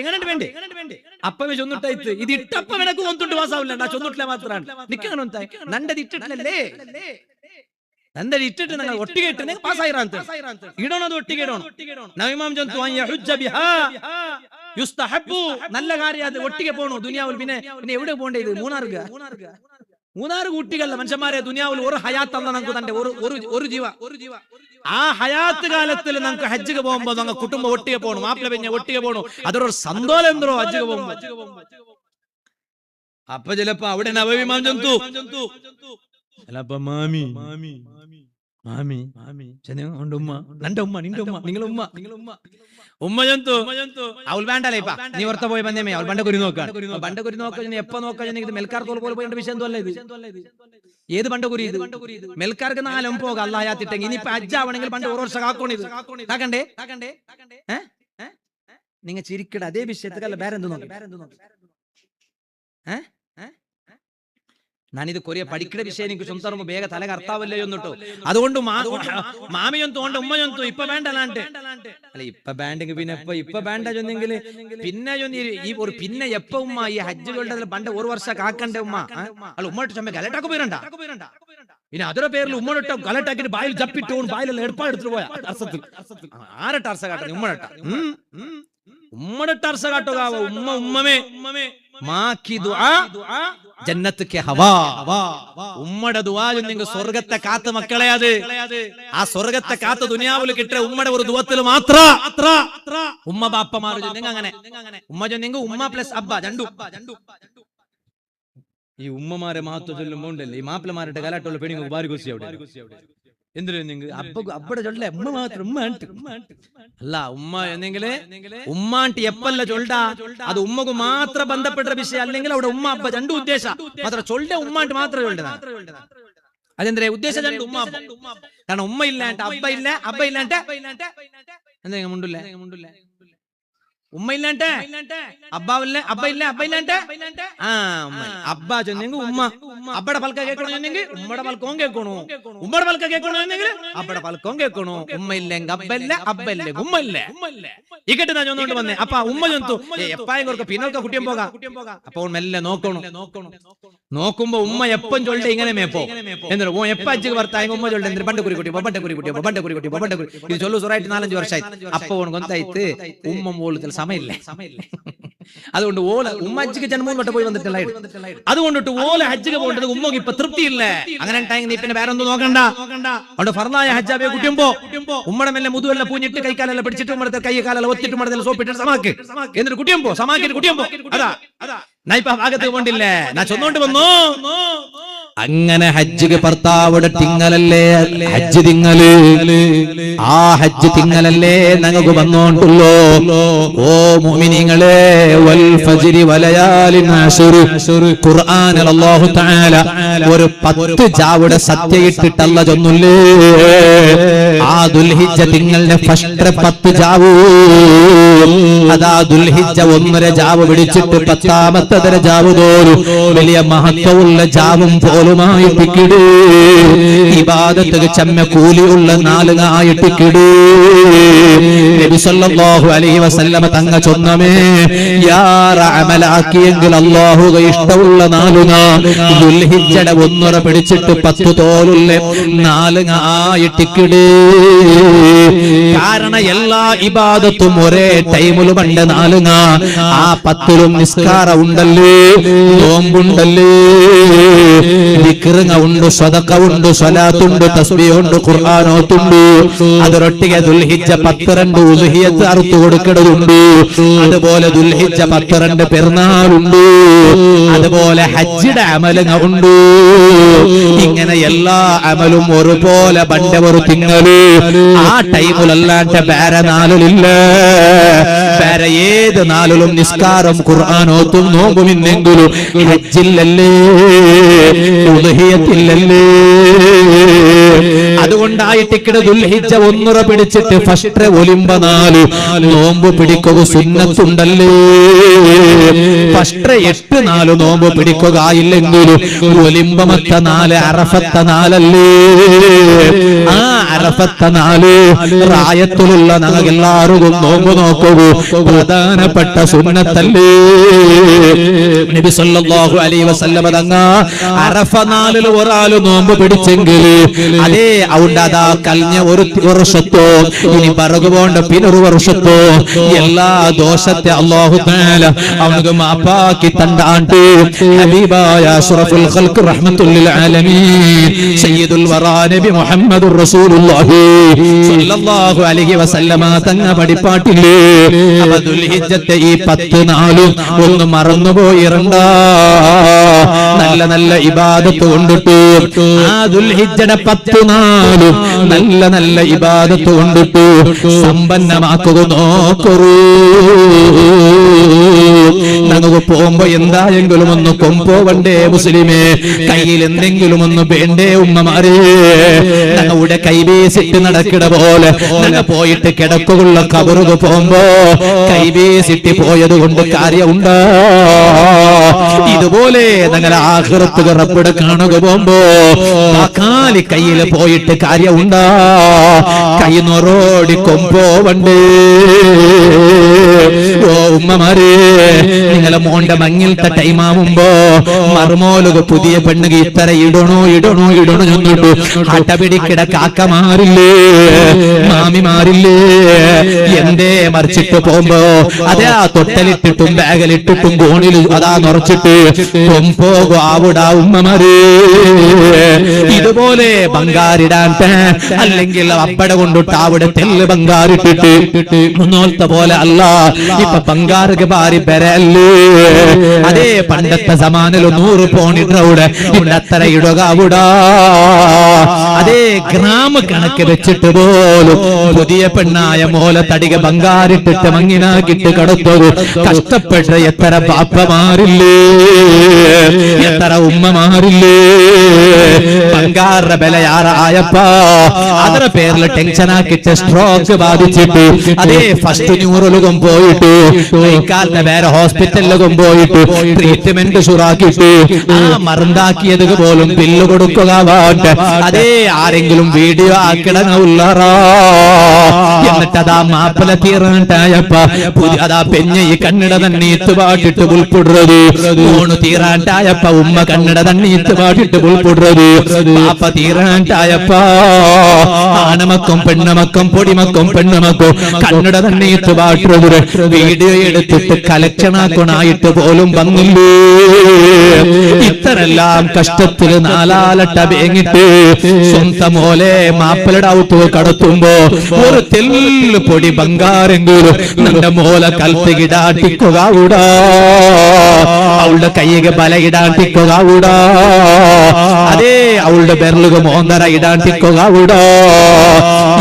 എങ്ങനെ വേണ്ടേ അപ്പവേ ചൊന്നിട്ടായിട്ട് ഇത് ഇട്ടപ്പ എനക്ക് ഒന്നിട്ട് പാസ്സാവില്ല, ചൊന്നിട്ടില്ല മാത്രമാണ് നിക്കങ്ങനെ നണ്ടത് ഇട്ടിട്ടില്ലല്ലേ എന്റെ ഇട്ടിട്ട് നിങ്ങൾ ഒട്ടിಗೆ ഇട്ട് പാസ്സായിരാന്ത് ഇടണത് ഒട്ടിಗೆ ഇടണം. നബിമാം ജന്തു യുസ്തഹബ്ബു നല്ല കാര്യം അത് ഒട്ടിಗೆ പോണു ദുനിയാവിൽ. പിന്നെ എവിടെ പോണ്ടേ? ഇത് മൂന്നാറ് കുട്ടികളല്ല മനുഷ്യന്മാരെ ദുനിയാവിൽ ഒരു ഹയാത്ത് അല്ല നമുക്ക് തന്റെ ഒരു ജീവ. ആ ഹയാത്ത് കാലത്തിൽ നമുക്ക് ഹജ്ജിക്ക് പോകുമ്പോ ഞങ്ങൾ കുടുംബം ഒട്ടിಗೆ പോകണം, മാപ്പിള പെഞ്ഞ ഒട്ടിಗೆ പോകണം, അതൊരു സന്തോഷം എന്തോ ഹജ്ജിക്ക് പോകുമ്പോ. അപ്പൊ ചിലപ്പോ അവിടെ നബിമാം ജന്തു ചിലപ്പോ മാമി ഉമ്മ നിന്റെ ഉമ്മ നിങ്ങളെ ഉമ്മ ജന്തു അവൾ വേണ്ടല്ലേ ഇപ്പൊ നീ ഓർത്ത പോയി ബന്ധമേ അവൾ ബണ്ട കുരി നോക്കാണ്. ബണ്ട കുരി നോക്കാൻ എപ്പോ നോക്കാൻ ഇത് മെൽക്കാർ തോൽ പോലെ പോയി വിഷയം എന്തോ ഇത് ഏത് ബണ്ട കുരി ഇത് മെൽക്കാർക്ക് നാലും പോകാം അല്ലാത്തിട്ടെങ്കിൽ ഇനിയിപ്പൊ അജ്ജാവണെങ്കിൽ പണ്ട് ഓരോ വർഷം കാക്കോണ ഇത് കാക്കണ്ടേ നിങ്ങൾ ചിരിക്കട അതേ വിഷയത്തിലല്ല വേറെ എന്ത് നോക്കി ഞാനിത് കൊറിയ പഠിക്കുന്ന വിഷയം എനിക്ക് സ്വന്തം വേഗ തല കർത്താവല്ലേ എന്നിട്ടോ അതുകൊണ്ട് മാമിയൊന്നും തോണ്ട ഉമ്മയൊന്നും ഇപ്പൊ വേണ്ടല്ലാണ്ട് അല്ല ഇപ്പൊ വേണ്ടെങ്കിൽ പിന്നെ ഇപ്പൊ വേണ്ട ചൊന്നെങ്കിൽ പിന്നെ ഈ ഒരു പിന്നെ എപ്പ ഉമ്മ ഈ ഹജ്ജുകളുടെ പണ്ട് ഒരു വർഷം കാക്കണ്ടേ ഉമ്മ അല്ല ഉമ്മട്ട് ചുമ ഗലട്ടാക്ക് പോയിരണ്ട പിന്നെ അതിന്റെ പേരിൽ ഉമ്മട്ടോ ഗലട്ടാക്കിട്ട് ബായിൽ ജപ്പിട്ട് ബായിലെല്ലാം ഏർപ്പാടെടുത്തിട്ട് പോയാ അർസത്തിൽ ആരട്ട അർസ കാട്ടുന്നു ഉമ്മടട്ട അർസ കാട്ടുക ഉമ്മമേ മാക്കി ദുആ ജന്നത്ത് കെ ഹവാ ഉമ്മയുടെ ദുആ നിങ്ങൾ സ്വർഗത്തെ കാത്ത് മക്കളെ. അത് ആ സ്വർഗത്തെ കാത്ത് ദുനിയാവിൽ കിട്ടിയ ഉമ്മയുടെ ഒരു ദുആത്തിൽ മാത്രം ഉമ്മ ബാപ്പമാർ അങ്ങനെ ഉമ്മ ചൊന്നെങ്കിൽ ഉമ്മ പ്ലസ് അബ്ബ രണ്ടു. ഈ ഉമ്മമാരെ മഹത്വം ചൊല്ലുമ്പോ ഉണ്ടല്ലേ ഈ മാപ്പിളമാരുടെ കലാട്ടുള്ള പെണ്ണുങ്ങൾക്ക് ഭാര്യ കുസി അവിടെ എന്തിനാ നിങ്ങൾ അബ്ബടെ ചൊല്ലേ ഉമ്മ മാത്രം ഉമ്മ അല്ല ഉമ്മ എന്നെങ്കില് ഉമ്മാണ്ടി എപ്പല്ല ചൊല്ലാ അത് ഉമ്മക്ക് മാത്രം ബന്ധപ്പെട്ട വിഷയം അല്ലെങ്കിൽ അവിടെ ഉമ്മ അബ്ബ രണ്ടു ഉദ്ദേശം മാത്രം ചൊല്ല ഉമ്മാണ്ട് മാത്രം ചൊല്ലതാ. അതെന്തേ ഉദ്ദേശം രണ്ട് ഉമ്മ കാരണം ഉമ്മ ഇല്ലാണ്ട് അബ്ബ ഇല്ലാണ്ട് എന്തെങ്കിലും മുണ്ടില്ലേ ഉമ്മ ഇല്ലാണ്ട് അബ്ബ ഇല്ലാണ്ട് അബ്ബ ചൊന്നെങ്കിൽ ഉമ്മ അബ്ബടെ പൽക്ക കേൾക്കണമെങ്കിൽ ഉമ്മയുടെ പൽക്കവും കേൾക്കണു, ഉമ്മയുടെ പൽക്ക കേൾക്കണമെങ്കിൽ അബ്ബടെ പൽക്കവും കേൾക്കണു. ഉമ്മ ഇല്ലെങ്കിൽ അബ്ബല്ലേ ഉമ്മല്ലേ ഇക്കട്ട് ഞാൻ ചൊന്നുകൊണ്ട് വന്നേ. അപ്പൊ ഉമ്മ ചൊന്തു എപ്പായും കൊടുക്ക പിന്നൊക്കെ കുട്ടിയും പോകാം. അപ്പോൾ മെല്ലെ നോക്കുമ്പോ ഉമ്മ എപ്പം ചൊല്ലേ ഇങ്ങനെ മേപ്പോ എന്നിട്ട് ഓ എപ്പ അജ്ജ് ഭർത്തായ ഉമ്മ ചൊല്ലേ എന്തിന് ബണ്ട കുരി കുട്ടി ഇത് ചൊല്ലു സുറായിട്ട് 4-5 വർഷമായി. അപ്പൊ കൊന്തായിട്ട് ഉമ്മ പോലത്തിൽ സമയമില്ലേ അതുകൊണ്ട് ഓല ഉമ്മ ഹജ്ജിക്ക് ജന്മം തൊട്ട് പോയി വന്നിട്ടില്ല. അതുകൊണ്ടിട്ട് ഓല ഹജ്ജിക്ക് പോകേണ്ടത് ഉമ്മക്ക് ഇപ്പൊ തൃപ്തിയില്ലേ. അങ്ങനെ നീ പിന്നെ വേറെ ഒന്നും നോക്കണ്ട. അവിടെ ഫർദായ ഹജ്ജാബിയെ കുട്ടിയുമ്പോ ഉമ്മടെ മെല്ലെ മുതുവെല്ലാം പൂഞ്ഞിട്ട് കൈക്കാലെല്ലാം പിടിച്ചിട്ട് ഉമ്മടത്തെ കൈ കാലെല്ലാം ഒത്തിട്ട് ഉമ്മടത്തെ സോപ്പിട്ട് സമാക്ക് എന്നിട്ട് കുട്ടിയുമ്പോ സമാക്കിട്ട് കുട്ടിയുമ്പോ അതാ ഞാൻ ഇപ്പൊ ഭാഗത്ത് പോണ്ടില്ലേ ഞാൻ ചൊന്നോണ്ട് വന്നു. അങ്ങനെ ഹജ്ജിക്ക് ഭർത്താവിടെ തിങ്ങലല്ലേ ഹജ്ജ് തിങ്ങല് ആ ഹജ്ജ് തിങ്ങലല്ലേ ഞങ്ങൾക്ക് വന്നോണ്ടുള്ളോ. ഓ മുഅ്മിനീങ്ങളെ വൽ ഫജ്രി വലയാലിൻ അശ്ർ ഖുർആനിൽ അല്ലാഹു തആല ഒരു 10 ജാവുടെ സത്യയിട്ടിട്ട് അല്ലാഹു ചൊന്നുല്ലേ ആ ദുൽഹിജ്ജ തിങ്ങളുടെ ഫസ്റ്റ് 10 ജാവു അതാ ദുൽഹിജ്ജ 1.5 ജാവ് പിടിച്ചിട്ട് 10ാമത്തെ ജാവ് തോറും വലിയ മഹത്വമുള്ള ജാവും പോലും നാളുമായിട്ടിക്കിട് ഇബാദത്ത് ചമ്മ കൂലിയുള്ള നാളുകായിട്ടിക്കിട് നബി സല്ലല്ലാഹു അലൈഹി വസല്ലമ തങ്ങ ചൊന്നമേ യാറ അമലാക്കിയെങ്കിൽ അല്ലാഹുവെ ഇഷ്ടമുള്ള നാളുക ദുൽഹിജ്ജയുടെ 1 പിടിച്ചിട്ട് 10 തോലുള്ള നാളുകായിട്ടിക്കിട് കാരണം എല്ലാ ഇബാദത്തും ഒരേ ടൈമിൽ പണ്ട് നാളുക ആ 10ലും നിസ്കാരം ഉണ്ടല്ലേ നോമ്പുണ്ടല്ലേ ദിക്റുക ഉണ്ട് സദഖ ഉണ്ട് സ്വലാത്തുണ്ട് തസ്ബീഹ് ഉണ്ട് ഖുർആനോത്തുണ്ട് അതരൊട്ടിಗೆ ദുൽഹിജ്ജ 12 ഉദ്ഹിയത്ത് അറുത്തു കൊടുക്കേണ്ടതുണ്ട് അതുപോലെ ദുൽഹിജ്ജ 12 പെരുന്നാളുണ്ട് അതുപോലെ ഹജ്ജിന്റെ അമലുക ഉണ്ട് ഇങ്ങനെ എല്ലാ അമലും ഒരുപോലെ പണ്ട് ഒരു തിങ്കള് ആ ടൈമിലല്ലാണ്ട് വേറെ നാളിലില്ല വേറെ ഏത് നാളിലും നിസ്കാരം ഖുർആനോത്തും നോമ്പുമില്ലെങ്കിലും ഹജ്ജില്ലല്ലേ ഉദ്ഹിയത്തില്ലല്ലേ അതുകൊണ്ടായിട്ടിക്കിടെ ദുൽഹിജ്ജ 1 പിടിച്ചിട്ട് ഫസ്റ്റ് ഒലിമ്പ 4 നോമ്പ് പിടിക്കുക സുന്നത്തുണ്ടല്ലേ ഫസ്റ്റ് 8 4 നോമ്പ് പിടിക്കുക ഇല്ലെങ്കിലും ഒലിമ്പമത്ത 4 അറഫത്ത 4 അല്ലേ ആ അറഫത്ത 4 റായത്തിലുള്ള ഞങ്ങൾക്കെല്ലാവർക്കും നോമ്പ് നോക്കൂ പ്രധാനപ്പെട്ട സുന്നത്തല്ലേ നബി സല്ലല്ലാഹു അലൈഹി വസല്ലമ തങ്ങ അറഫ 4 ഒരാൾ നോമ്പ് പിടിച്ചെങ്കിൽ അതേ അവിടെ അതാ കഴിഞ്ഞ ഒരു വർഷത്തോ ഇനി പറകുപോണ്ട പിന്നൊരു വർഷത്തോ എല്ലാ ദോഷത്തെ അല്ലാഹു തആല അവനക്ക് മാപ്പാക്കി തണ്ടാണ്ട് ഹബീബായ അഷ്റഫുൽ ഖൽഖ് റഹ്മത്തുൽ ലിൽ ആലമീൻ സയ്യിദുൽ വറാ നബി മുഹമ്മദുർ റസൂലുള്ളാഹി സ്വല്ലല്ലാഹു അലൈഹി വസല്ലമ തങ്ങ പഠിപ്പാട്ടില്ലേ അപ്പോൾ ദുൽഹിജ്ജത്തെ ഈ 10 നാളും ഒന്ന് മറന്നുപോയിരണ്ട നല്ല നല്ല ഇബാദത്ത് കൊണ്ടിട്ട് ആ ദുൽഹിജ്ജയുടെ 10 നാളും നല്ല നല്ല ഇബാദത്ത് കൊണ്ടിട്ട് സമ്പന്നമാക്കുക നോക്കൂ നമുക്ക് പോകുമ്പോ എന്തായെങ്കിലും ഒന്ന് കൊമ്പോവണ്ടേ മുസ്ലിമേ കയ്യിൽ എന്തെങ്കിലും ഒന്ന് വേണ്ടേ ഉമ്മമാരെ ഞങ്ങളുടെ കൈവീസിട്ട് നടക്കിട പോലെ ഞങ്ങൾ പോയിട്ട് കിടക്കുള്ള കബറുക പോകുമ്പോ കൈവീസിട്ട് പോയത് കൊണ്ട് കാര്യമുണ്ടോ ഇതുപോലെ ഞങ്ങൾ ആഖിറത്ത് റബ്ബിനെ കാണുക പോകുമ്പോ കാലി കയ്യിൽ പോയിട്ട് കാര്യമുണ്ടോ കൈ നൊറോടി കൊമ്പോവണ്ടേ ഓ ഉമ്മമാരെ നിങ്ങളെ മോന്റെ മങ്ങിലത്തെ ടൈമാവുമ്പോ മറുമോലുക പുതിയ പെണ്ണുക ഇത്ര ഇടണോ ചെന്നിട്ടു ഹട്ടപിടിക്കിട കാക്കമാരില്ലേ മാമിമാരില്ലേ എന്തേ മറിച്ചിട്ട് പോകുമ്പോ അതെ ആ തൊട്ടലിട്ടിട്ടും ബാഗലിട്ടിട്ടും കോണിൽ അതാ നിറച്ചിട്ട് പോകും ആവിടാ ഉമ്മമാരെ ഇതുപോലെ ബംഗാരിടാൻ അല്ലെങ്കിൽ അപ്പട കൊണ്ടിട്ട് അവിടെ തെല്ല് ബംഗാറിട്ടിട്ട് മുന്നോലത്തെ പോലെ അല്ല ഇപ്പൊ ബംഗാറുക ഭാരി ബരല്ലേ അതേ പണ്ടത്തെ സമാനിൽ 100 പോണിട്ടവിടെ ഇവിടെ അത്ര ഇടുക അവിടെ അതേ ഗ്രാമ കണക്ക് വെച്ചിട്ട് പോലും പുതിയ പെണ്ണായ മോല തടിക ബംഗാറിട്ടിട്ട് മങ്ങിനാക്കിട്ട് കടത്തുക കഷ്ടപ്പെട്ട എത്ര പാപ്പമാരില്ലേ എത്ര ഉമ്മമാരില്ലേ ബംഗാറിന്റെ ബലയാറായപ്പോ ಅದರ പേരിൽ ടെൻഷൻ ആക്കിട്ട് സ്ട്രോക്ക് ബാധിച്ചിട്ട് അതേ ഫസ്റ്റ് ന്യൂറോലകം പോയിട്ട് കൈക്കാലിന്റെ വേറെ ഹോസ്പിറ്റലിലകം പോയിട്ട് ട്രീറ്റ്മെന്റ് ശുറാക്കിട്ട് ആ മരുന്നാക്കിയത് പോലും ബില്ല് കൊടുക്കുക അതേ ആരെങ്കിലും വീഡിയോ ആക്കിടങ്ങുള്ളറാ എന്നിട്ട് അതാ മാപ്പിള തീറാണ്ടായപ്പ അതാ പെഞ്ഞ ഈ കണ്ണട തന്നെ ഇത്തുപാട്ടിട്ട് ഉൾപ്പെടുന്നത് ഓണു തീറാണ്ടായപ്പ ഉമ്മ കണ്ണട തന്നെ ഇത്തുപാട്ടിട്ട് ഉൾപ്പെടുന്നത് പാപ്പ തീറാണ്ടായപ്പ ആണമക്കം പെണ്ണമക്കം പൊടിമക്കം പെണ്ണമക്കം കണ്ണട തന്നെ ഇത്തുപാട്ടുന്നത് വീഡിയോ എടുത്തിട്ട് കലക്ഷനാക്കണായിട്ട് പോലും വന്നില്ലേ ഇത്തരെല്ലാം കഷ്ടത്തിൽ നാലാലട്ട വേങ്ങിട്ട് സ്വന്തം മോലെ മാപ്പിളയുടെ ഔത്ത് കടത്തുമ്പോ ഒരു തെല്ല് പൊടി ബംഗാരെങ്കിലും നിന്റെ മോല കൽത്തിടാട്ടിക്കുക കൂടാ അവളുടെ കൈയ്ക്ക് ബല ഇടാട്ടിക്കുക കൂടാ അതേ അവളുടെ ബെരലുക മോന്തര ഇടാട്ടിക്കുക കൂടാ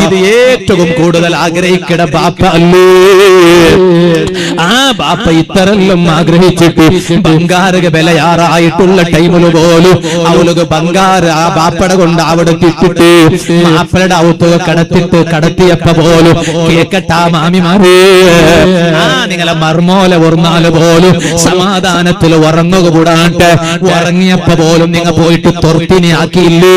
ഇത് ഏറ്റവും കൂടുതൽ ആഗ്രഹിക്കട ബാപ്പ അല്ലേ ആ ബാപ്പ ഇത്തരെല്ലാം ആഗ്രഹിച്ചിട്ട് ബംഗാരക ബലയാറായിട്ടുള്ള ടൈമില് പോലും അവൾക്ക് ബംഗാർ ആ ബാപ്പട കൊണ്ട് അവിടെ ഇട്ടിട്ട് മാപ്പയുടെ ഔത്തുക കടത്തിയപ്പ പോലും കേക്കട്ടാ മാമിമാരേ ആ നിങ്ങളെ മർമോല ഒർന്നാല് പോലും സമാ സമാധാനത്തിൽ ഉറങ്ങുക കൂടാണ്ട് ഉറങ്ങിയപ്പോ പോലും നിങ്ങൾ പോയിട്ട് തൊർത്തിനെ ആക്കിയില്ലേ?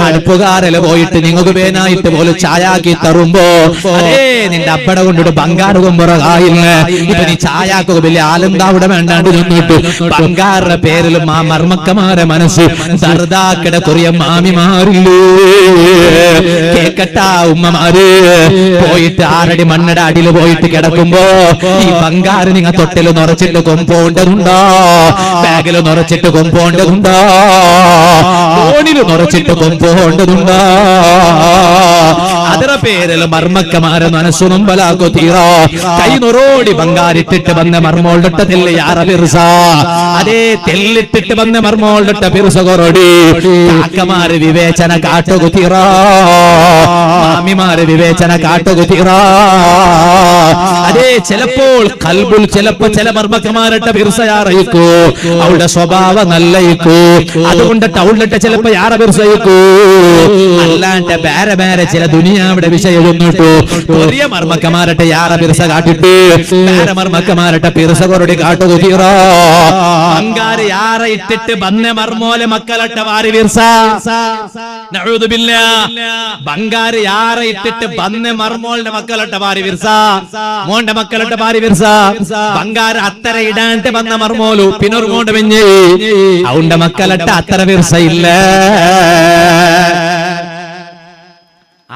അടുപ്പുകാരല് പോയിട്ട് നിങ്ങൾക്ക് വേനായിട്ട് പോലും ചായാക്കി തറുമ്പോ അതേ നിന്റെ അപ്പട കൊണ്ടിട്ട് ബംഗാറ് കൊമ്പുറകായില്ല. ഇപ്പൊ നീ ചായാക്കുക വലിയ ആലന്താവിടെ വേണ്ടാണ്ട് നിന്നിട്ട് ബംഗാറിന്റെ പേരിലും ആ മർമ്മക്കമാരെ മനസ്സ് സർദാക്കടെ കുറിയ മാമിമാരില്ലേ? കേക്കട്ടാ ഉമ്മമാര് പോയിട്ട് 6 അടി മണ്ണയുടെ അടിയിൽ പോയിട്ട് കിടക്കുമ്പോ ഈ ബംഗാറ് നിങ്ങൾ തൊട്ടിൽ നിറച്ചിട്ട് കൊമ്പോണ്ടതുണ്ടോ? ബാഗിൽ നിറച്ചിട്ട് കൊമ്പോണ്ടതുണ്ടോ? ഫോണിൽ നിറച്ചിട്ട് കൊമ്പോണ്ടതുണ്ടോ? ಅದರ പേരിൽ മർമ്മക്കമാരെ മനസ്സു നൊമ്പലാക്കോ തീറോ? കൈ നൊറോടി ബംഗാരിട്ടിട്ട് വന്ന മർമോളിട്ട തെല്ല് യാറ പിർസ അതേ തെല്ലിട്ടിട്ട് വന്ന മർമോളിട്ട പിർസ കൊറോടി കാക്കമാര് വിവേചന കാട്ടുകു തീറോ? മാമിമാര് വിവേചന കാട്ടുകു തീറോ? അതേ ചിലപ്പോൾ കൽബുൽ ചിലപ്പോ ചില മർമ്മക്കമാരിട്ട പിർസ യാറയിക്കൂ അവളുടെ സ്വഭാവം നല്ലയിക്കൂ അതുകൊണ്ടിട്ട് അവളിട്ട് ചിലപ്പോ യാറ പിർസയിക്കൂ അല്ലാണ്ട് വേറെ വേറെ ചില ദുനിയാവിടെ വിഷയം ഒന്നിട്ടു വലിയ മർമ്മക്കമാരട്ടെ യാറ പിർസ കാട്ടിട്ട് വേറെ മർമ്മക്കമാരട്ടെ പിർസ കൊറടി കാട്ടുകു തീറോ? ബംഗാര് യാറ ഇട്ടിട്ട് വന്ന മർമോലെ മക്കളട്ട വാരി പിർസ നഊദു ബില്ലാഹ്. ബംഗാര് യാറ ഇട്ടിട്ട് വന്ന മർമോളുടെ മക്കളട്ട വാരി പിർസ മോന്റെ മക്കളട്ട വാരി പിർസ ബംഗാര് അത്തര ഇടാണ്ട് വന്ന മർമോലു പിന്നൊരുമോണ്ട് പിഞ്ഞ് അവന്റെ മക്കളട്ട അത്തര പിർസ ഇല്ല.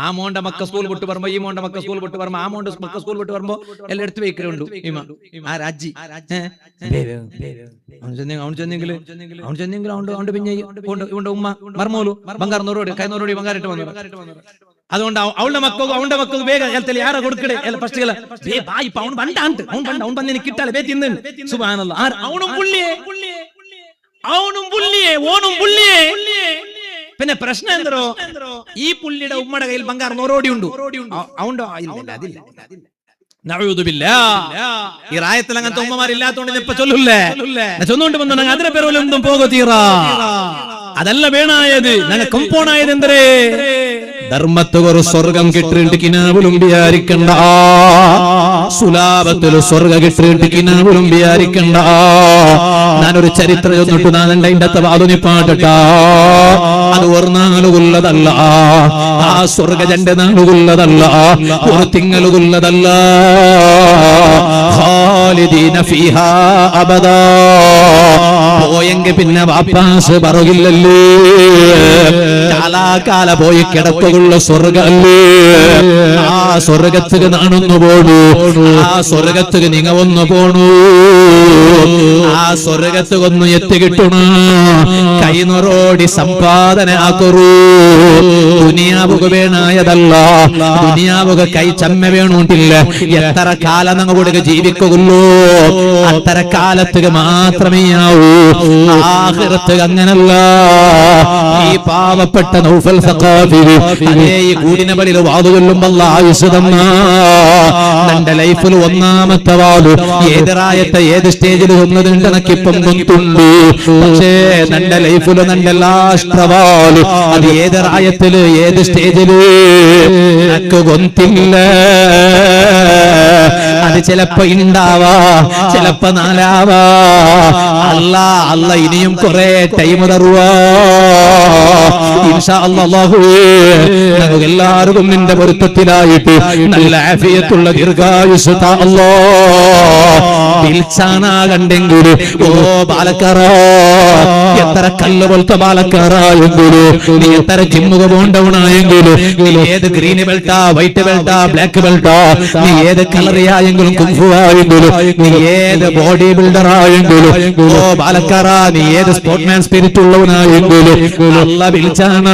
ആ മോന്റെ മക്ക സ്കൂൾ വിട്ട് വരുമ്പോ ഈ മോന്റെ മക്ക സ്കൂൾ വിട്ട് വരുമ്പോ ആ മോന്റെ മക്ക സ്കൂൾ വിട്ട് വരുമ്പോ എല്ലാം എടുത്ത് വെക്കലുണ്ട്. ആ രാജി ഉമ്മ മർമോലു ബംഗാർ നൂറോടി കൈ നൂറോടി ബംഗാറിട്ട് വന്നു. അതുകൊണ്ട് അവളുടെ മക്കൾക്ക് അവന്റെ മക്കൾക്ക് വേഗം യാറെ കൊടുക്കടേ ഫസ്റ്റ് അവൻ പണ്ടാണ്ട് അവൻ പന്നിന് കിട്ടാലെ വേ തിന്നു. സുബ്ഹാനല്ലാഹ്. അവനും പുള്ളിയെ ഓനും പുള്ളിയെ. പിന്നെ പ്രശ്നം എന്തോ ഈ പുള്ളിയുടെ ഉമ്മയുടെ കയ്യിൽ ബംഗാർ നൂറോടി ഉണ്ട്. അവണ്ടോ അതില്ല. നഊദു ബില്ലാഹ്. ഈ റായത്തിൽ അങ്ങനത്തെ ഉമ്മമാരില്ലാത്തോണ്ട് ഇപ്പൊ ചൊല്ലൂല്ലേ ചൊന്നുകൊണ്ട് വന്നു അതിന്റെ പേരൊന്നും പോകോ തീറാ അതല്ല വേണായത് ഞങ്ങൾ കമ്പോണായത് എന്തരേ ധർമ്മത്തുകൊരു സ്വർഗം കിട്ടിട്ട് കിനാവിലും വിചാരിക്കണ്ട സുലാഭത്തിൽ സ്വർഗ കിട്ടിട്ട് കിനാവിലും വിചാരിക്കണ്ട. ഞാനൊരു ചരിത്രം ചൊന്നിട്ട് നാളെ വാതുനി പാട്ടട്ടാ അത് ഒരു നാളുകൊള്ളതല്ല ആ സ്വർഗ 2 നാളുകൊള്ളതല്ല ഒരു തിങ്ങളുകൊള്ളതല്ല. ഖാലിദീന ഫീഹാ അബദാ പോയെങ്കിൽ പിന്നെ വാപ്പാസ് പറയില്ലല്ലേ കാലാകാല പോയി കിടക്കുള്ള സ്വർഗല്ലേ. ആ സ്വർഗത്തുക്ക് നാണൊന്നു പോണു ആ സ്വർഗത്തുക്ക് നിങ്ങ ഒന്ന് പോണു ആ സ്വർഗത്തുകൊന്നു എത്തിക്കിട്ടണ കൈനൊറോടി സമ്പാദന ആക്കൊറു. ദുനിയാവുക വേണായതല്ല ദുനിയാവുക കൈ ചമ്മ വേണോണ്ടില്ല. എത്ര കാലം ഞങ്ങൾ കൂടെ ജീവിക്കുള്ളൂ അത്തര കാലത്തുക മാത്രമേ ആവൂ. ആഖിറത്തുക അങ്ങനല്ല. ഈ പാവപ്പെട്ട നൗഫൽ സഖാഫി അതേ ഈ കൂടിന പള്ളിയിൽ വാതു കൊല്ലുമ്പോ ആയുസ് തന്ന എന്റെ ലൈഫിൽ ഒന്നാമത്തെ വാതു ഏതൊരായത്തെ ഏത് സ്റ്റേജിൽ വന്നതുണ്ട് എനിക്കിപ്പം ഗൊന്തുണ്ട്. പക്ഷേ എന്റെ ലൈഫില് എന്റെ ലാസ്റ്റ് വാല് അത് ഏതൊരായത്തില് ഏത് സ്റ്റേജില് എനിക്ക് ഗൊന്തില്ല. അത് ചിലപ്പോ ഉണ്ടാവാ ചിലപ്പോ നാലാവാ. അല്ല ഇനിയും കുറെ ടൈം തരുവാ ഇൻഷാ അല്ലാഹു. നമുക്ക് എല്ലാവർക്കും നിന്റെ പൊരുത്തത്തിലായിട്ട് നല്ല ആഫിയത്തുള്ള ദീർഘായുസ് താ അല്ലാഹ്. വിൽച്ചാന കണ്ടെങ്കിൽ ഓ പാലക്കാറ എത്ര കല്ല് പോലത്തെ പാലക്കാറായെങ്കിലും നീ എത്ര ജിമ്മുക പോണ്ടവനായെങ്കിലും നീ ഏത് ഗ്രീൻ ബെൽറ്റാ വൈറ്റ് ബെൽറ്റാ ബ്ലാക്ക് ബെൽറ്റാ നീ ഏത് കളറിയായെങ്കിലും കുംഫു ആയെങ്കിലും നീ ഏത് ബോഡി ബിൽഡർ ആയെങ്കിലും ഓ പാലക്കാറ നീ ഏത് സ്പോർട്സ്മാൻ സ്പിരിറ്റ് ഉള്ളവനായെങ്കിലും അല്ല വിളിച്ചാന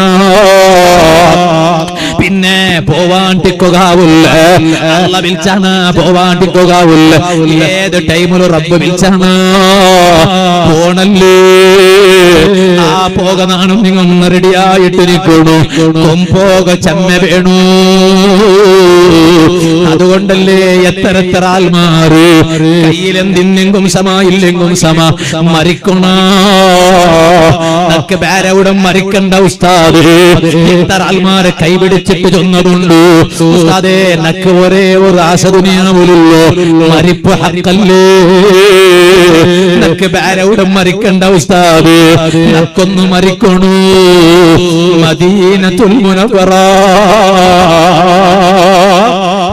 പിന്നെ പോവാണ്ടിക്കുകയില്ല. അല്ല വിളിച്ചാന പോവാണ്ടിക്കുകയില്ല. ഏത് ടൈമിലും റബ്ബ് വിളിച്ചാന പോണല്ലേ. ആ പോക നാണും നിങ്ങൾ റെഡിയായിട്ട് നിൽക്കണു കൊമ്പോക ചമ്മ വേണു. അതുകൊണ്ടല്ലേ എത്ര ആൽമാറ് കയ്യിലെന്തിന്നെങ്കും സമ ഇല്ലെങ്കും സമ മരിക്കണ നക്ക് ബേരവിടം മരിക്കണ്ട ഉസ്താദ്. എത്ര ആൽമാരെ കൈപിടിച്ചിട്ട് ചൊന്നതുണ്ട് ഉസ്താദേ നക്ക് ഒരേ ഒരു ആശ ദുനിയാവിലുള്ളൂ മരിപ്പ് ഹക്കല്ലേ. നക്ക് ബാരവിടെ മരിക്കണ്ട ഉസ്താദ്, നക്കൊന്നു മരിക്കണു മദീനത്തുൽ മുനവ്വറ.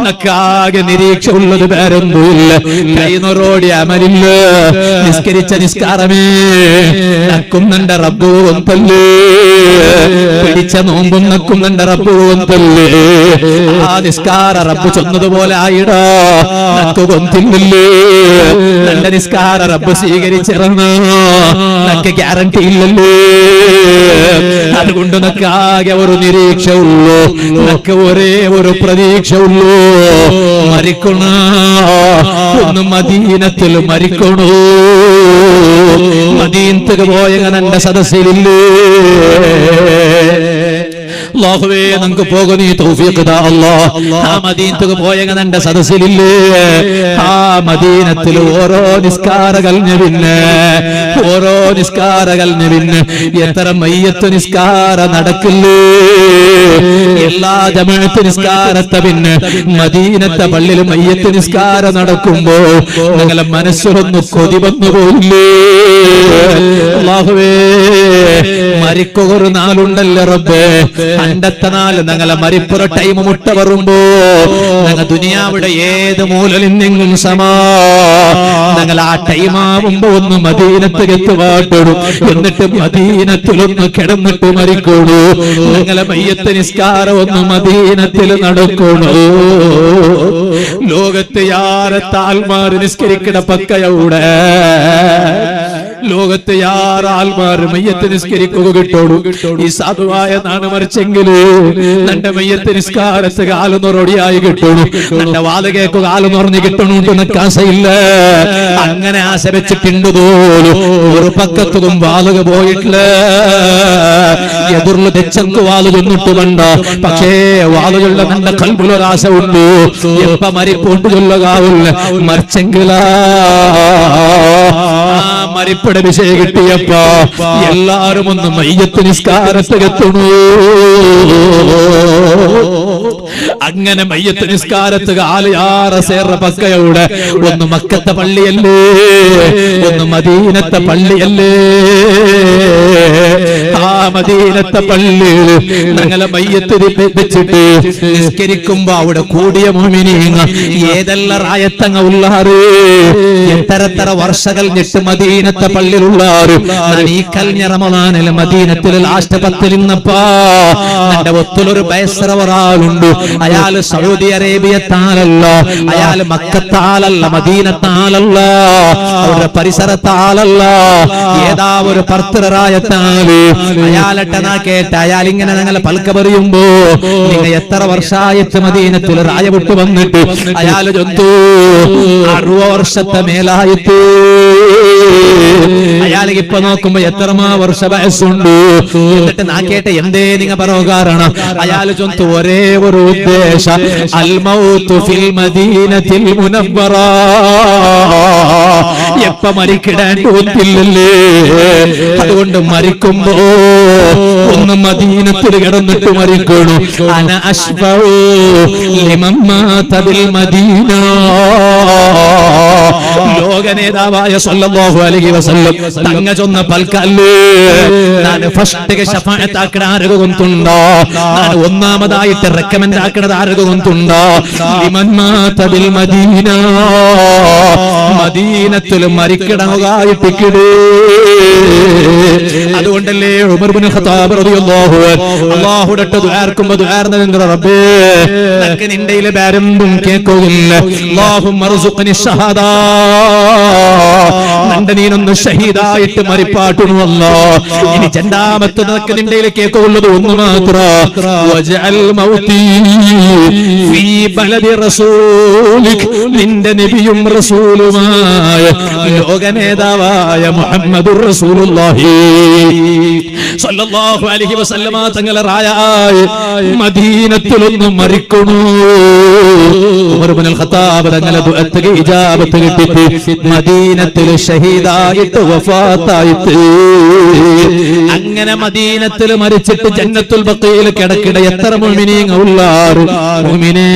നക്കാകെ നിരീക്ഷ ഉള്ളത് വേറൊന്നുമില്ല, കൈനൊറോടി അമലില്ല, നിസ്കരിച്ച നിസ്കാരമേ നക്കുന്നുണ്ട റബ്ബുവും തല്ലേ, പിടിച്ച നോമ്പും നക്കുന്നുണ്ട റബ്ബുവും തല്ലേ. ആ നിസ്കാര റബ്ബ് ചൊന്നതുപോലെ ആയിടാ, നക്കുകൊന്നില്ലേ. നല്ല നിസ്കാര റബ്ബ് സ്വീകരിച്ചിറങ്ങ നക്ക് ഗ്യാരണ്ടി ഇല്ലല്ലേ. അതുകൊണ്ട് നക്കാകെ ഒരു നിരീക്ഷ ഉള്ളൂ, നക്ക് ഒരേ ഒരു പ്രതീക്ഷ ഉള്ളൂ, മരിക്കണ ഒന്ന് മദീനത്തിൽ മരിക്കണു. മദീനത്തേക്ക് പോയ എന്റെ സദസ്സിലില്ലേ. അല്ലാഹുവേ നമുക്ക് പോകും നീ തൗഫീഖ് താ അല്ലാഹ്. ആ മദീനത്തേക്ക് പോയ എന്റെ സദസ്സിലില്ലേ. ആ മദീനത്തിൽ ഓരോ നിസ്കാര കഴിഞ്ഞ് പിന്നെ ഓരോ നിസ്കാര കഴിഞ്ഞ് പിന്നെ എത്ര മയ്യത്ത് നിസ്കാര നടക്കില്ലേ. എല്ലാ ജമാഅത്ത് നിസ്കാരത്തെ പിന്നെ മദീനത്തെ പള്ളിയിൽ മയ്യത്ത് നിസ്കാരം നടക്കുമ്പോ ഞങ്ങളെ മനസ്സിലൊന്ന് കൊതി വന്നു പോയില്ലേ. അല്ലാഹുവേ മരിക്കുക ഒരു നാളുണ്ടല്ലോ റബ്ബേ, അണ്ടത്തെ നാല് ഞങ്ങളെ മരിപ്പുറ ടൈം മുട്ട വരുമ്പോ ഞങ്ങൾ ദുനിയാവിടെ ഏത് മൂലലിന്നെങ്കിലും സമാ ഞങ്ങൾ ആ ടൈമാവുമ്പോ ഒന്ന് മദീനത്തേക്ക് എത്തുവാട്ടിടും. എന്നിട്ട് മദീനത്തിലൊന്ന് കിടന്നിട്ട് മരിക്കണു. ഞങ്ങളെ മയ്യത്ത് നിസ്കാരം ഒന്ന് മദീനത്തിൽ നടക്കണു. ലോകത്ത് യാരത്താൽമാര് നിസ്കരിക്കണ പക്കയവിടെ, ലോകത്ത് യാറാൽമാര് മയ്യത്ത് നിസ്കരിക്കുക കിട്ടോളൂ. ഈ സാധുവായ നാണ് മറിച്ചെങ്കില് തന്റെ മയ്യത്ത് നിസ്കാരത്ത് കാലുന്നൊറൊടിയായി കിട്ടണു, തന്റെ വാല് കേക്ക് കാലുന്നൊറഞ്ഞ് കിട്ടണുണ്ട് ആശയില്ല. അങ്ങനെ ആശ വെച്ചിട്ടുണ്ട് പോലും ഒരു പക്കത്തും വാലുക പോയിട്ടില്ല. എതിർന്ന് തെച്ചങ്ക് വാല് ചൊന്നിട്ട് വേണ്ട, പക്ഷേ വാലുകളുടെ നല്ല കൽബിലൊരാശ ഉണ്ട്. എപ്പ മരിപ്പുണ്ട് ചൊല്ലുകാവില്ല മറിച്ചെങ്കിലാ മരിപ്പയുടെ വിഷയം കിട്ടിയപ്പോ എല്ലാരും ഒന്ന് മയ്യത്ത് നിസ്കാരത്തിലെത്തണു. അങ്ങനെ മയ്യത്ത് നിസ്കാരത്ത് കാലയാറ സേറ പക്കയുടെ ഒന്ന് മക്കത്തെ പള്ളിയല്ലേ, ഒന്ന് മദീനത്തെ പള്ളിയല്ലേ. ആ മദീനത്തെ പള്ളിയിൽ ഞങ്ങളെ മയ്യത്ത് വെച്ചിട്ട് നിസ്കരിക്കുമ്പോ അവിടെ കൂടിയ മുഅ്മിനീങ്ങ ഏതെല്ലാം റായത്തങ്ങ ഉള്ളാറ്, എത്തരത്തര വർഷകൾ ഞെട്ട് മദീനത്തെ പള്ളിയിലുള്ളാറ്. ഈ കഴിഞ്ഞ റമദാനിൽ മദീനത്തിൽ ലാസ്റ്റ് പത്തിലിന്നപ്പാ എന്റെ ഒത്തിലൊരു ബയസറവറാളുണ്ട്. അയാള് സൗദി അറേബ്യത്താലല്ല, അയാൾ മക്കത്താലല്ല, മദീനത്താലല്ല, അവരുടെ പരിസരത്താലല്ല, ഏതാ ഒരു പർത്തറായത്താല്. അയാളട്ടെ നാ കേട്ട അയാൾ ഇങ്ങനെ ഞങ്ങളെ പൽക്ക പറയുമ്പോ നിങ്ങൾ എത്ര വർഷമായിട്ട് മദീനത്തിൽ റായ വിട്ട് വന്നിട്ട് അയാൾ ചൊന്തു 60 വർഷത്തെ മേലായിട്ട്. അയാൾക്ക് ഇപ്പൊ നോക്കുമ്പോ എത്രമാ വർഷ വയസ്സുണ്ട്. എന്നിട്ട് നാ കേട്ട എന്തേ നിങ്ങ പറയോ കാരണം അയാൾ ചൊന്തു ഒരേ ഒരു ഉദ്ദേശം, അൽ മൗതു ഫിൽ മദീനത്തിൽ മുനവ്വറ. എപ്പ മരിക്കിടാണ്ട് ഒന്നില്ലല്ലേ, അതുകൊണ്ട് മരിക്കുമ്പോ ഒന്ന് മദീനത്തിൽ കിടന്നിട്ട് മരിക്കണു. അന അശ്ഫഉ ലിമൻ മാത ബിൽ മദീന. ലോക നേതാവായ സല്ലല്ലാഹു അലൈഹി വസല്ലം തങ്ങ ചൊന്ന പൽക്കല്ല് ನಾನು ಫಸ್ಟ್ ಗೆ ಶಫಾಅತ್ ಆಕಡ ಆರಗು ಗೊಂತುಂಡಾ, ನಾನು ഒന്നാമതായിട്ട് റെക്കമെൻഡ് ആക്കണത് ആരഗു ಗೊಂತುಂಡಾ ലിമൻ മാത ബിൽ മദീന. മദീനത്തിൽ മരിക്കണമായിട്ട് കിടേ. അതുകൊണ്ടല്ലേ ഉമർ ഇബ്നു ഖത്താബ് റളിയല്ലാഹു അൻഹു അല്ലാഹുടെ ദുആർക്കുമ്പോൾ ദുആർന്നതെന്താ, റബ്ബേ നിനക്ക് നിന്റെയിലെ ബാരംബും കേൾക്കുകയില്ല, അല്ലാഹുമ്മ അർസുഖ്നി ഷഹാദാ, നന്റെ നീനൊന്ന് ഷഹീദായിട്ട് മരിപ്പാട്ടുന്നു അല്ലാഹ്. ഇനി രണ്ടാമത്തെ നിനക്ക് നിന്റെയിലെ കേൾക്കുള്ളത് ഒന്ന് മാത്രം, വജഅൽ മൗതി ഫീ ബലദി റസൂലിക്, നിന്റെ നബിയും റസൂലുമായ ലോക നേതാവായ മുഹമ്മദുർ റസൂലുള്ളാഹി സ്വല്ലല്ലാഹു അലൈഹി വസല്ലമ തങ്ങളെ റായായ മദീനത്തിലൊന്നും മരിക്കണു. ഉമർ ഇബ്നുൽ ഖത്താബ് തങ്ങളെ ദുആക്ക് ഇജാബത്ത് കിട്ടി മദീനത്തിൽ ഷഹീദായിട്ട് വഫാത്തായിട്ട് അങ്ങനെ മദീനത്തിൽ മരിച്ചിട്ട് ജന്നത്തുൽ ബഖീൽ കിടക്കിട എത്ര മുഅ്മിനീങ്ങൾ ഉള്ളാറ് മുഅ്മിനേ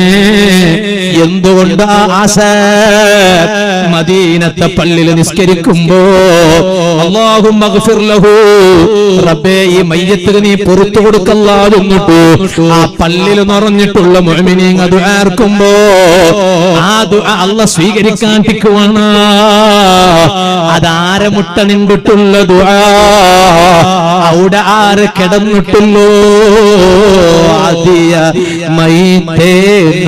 എന്തുകൊണ്ട് ആസ മദീനത്തെ പള്ളിയിൽ നിസ്കരിക്കുമ്പോ അല്ലാഹുമ്മ ഗ്ഫിർ ലഹു റബ്ബേ ഈ മയ്യത്തിന് നീ പുറത്തു കൊടുക്കല്ലാതെന്നിട്ട് ആ പള്ളിയിൽ നിറഞ്ഞിട്ടുള്ള മുഅ്മിനീങ്ങൾ ദുആ ഇറക്കുമ്പോ ആ ദുആ അല്ലാഹ് സ്വീകരിക്കാൻ തിക്കുവാണ് അതാരെ മുട്ടണിണ്ടിട്ടുള്ള ദുആ അവിടെ ആര് കിടന്നിട്ടുള്ളോ ആദിയ മൈതേ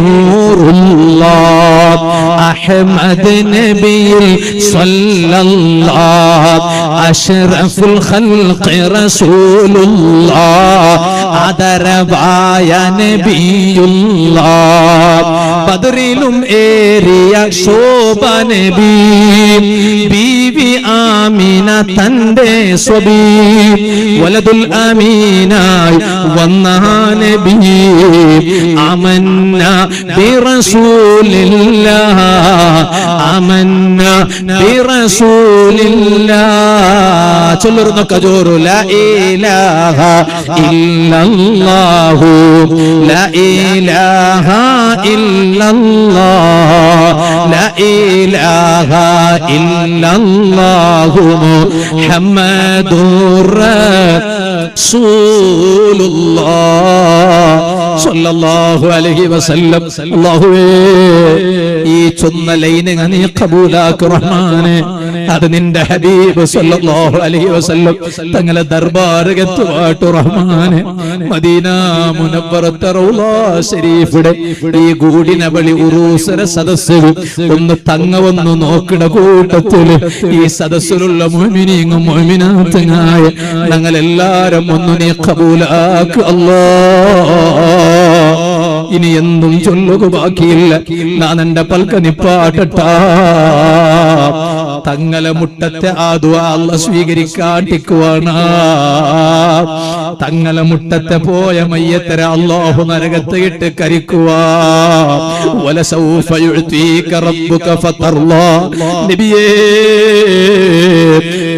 നൂറുല്ലാഹ് അഹ്മദ് നബിയിൽ സല്ലല്ലാഹ് അഷ്റഫുൽ ഖൽഖി റസൂലുള്ളാഹ് ആദരവായ നബിയുള്ളാഹ് ബദറിലും ഏറിയ ശോഭ നബി ബീവി ആമിന തന്റെ സ്വബി വലദുൽ അമീനായി വന്ന നബി ആമന്ന ബിറസൂലില്ലാഹ് ആമന്ന ബിറസൂലില്ലാഹ് ചൊല്ലുന്ന കജോറു ലാ ഇലാഹ ഇല്ലല്ലാഹു ലാ ഇലാഹ ഇല്ലല്ലാഹ് ലാ ഇലാഹ ഇല്ലല്ലാഹു മുഹമ്മദുർ റസൂലുള്ളാഹ് സല്ലല്ലാഹു അലൈഹി വസല്ലം. അല്ലാഹുവേ ഈ ചൊന്ന ലൈന് നീ ഖബൂലാക്ക് റഹ്മാനെ. അത് നിന്റെ ഹബീബ് സല്ലല്ലാഹു അലൈഹി വസല്ലം തങ്ങളെ ദർബാരകത്ത് വാട്ടു റഹ്മാനെ. മദീന മുനവ്വറത്തെ റൗള ശരീഫിടെ ഈ ഗൂഡിനബളി ഉറൂസര സദസ്സിൽ ഒന്ന് തങ്ങവന്നു നോക്കണ കൂട്ടത്തില് ഈ സദസ്സിലുള്ള മുഅ്മിനീങ്ങളും മുഅ്മിനാത്തുമായ ഞങ്ങളെല്ലാരും ഒന്ന് നീ ഖബൂലാക്ക് അല്ലാഹ്. ഇനി എന്തും ചൊല്ലുക ബാക്കിയില്ല. ഞാൻ എന്റെ പൽക്ക നിപ്പാട്ടട്ടാ. തങ്ങളെ മുട്ടത്തെ ആ ദുആ അല്ലാഹ് സ്വീകരിക്കാട്ടിക്കുവാണ്. തങ്ങളെ മുട്ടത്തെ പോയ മയ്യത്തര അല്ലാഹു നരകത്ത് ഇട്ട് കരിക്കുവാ. വലസൗഫ യുഅ്തീക റബ്ബുക ഫതർലാ. നബിയേ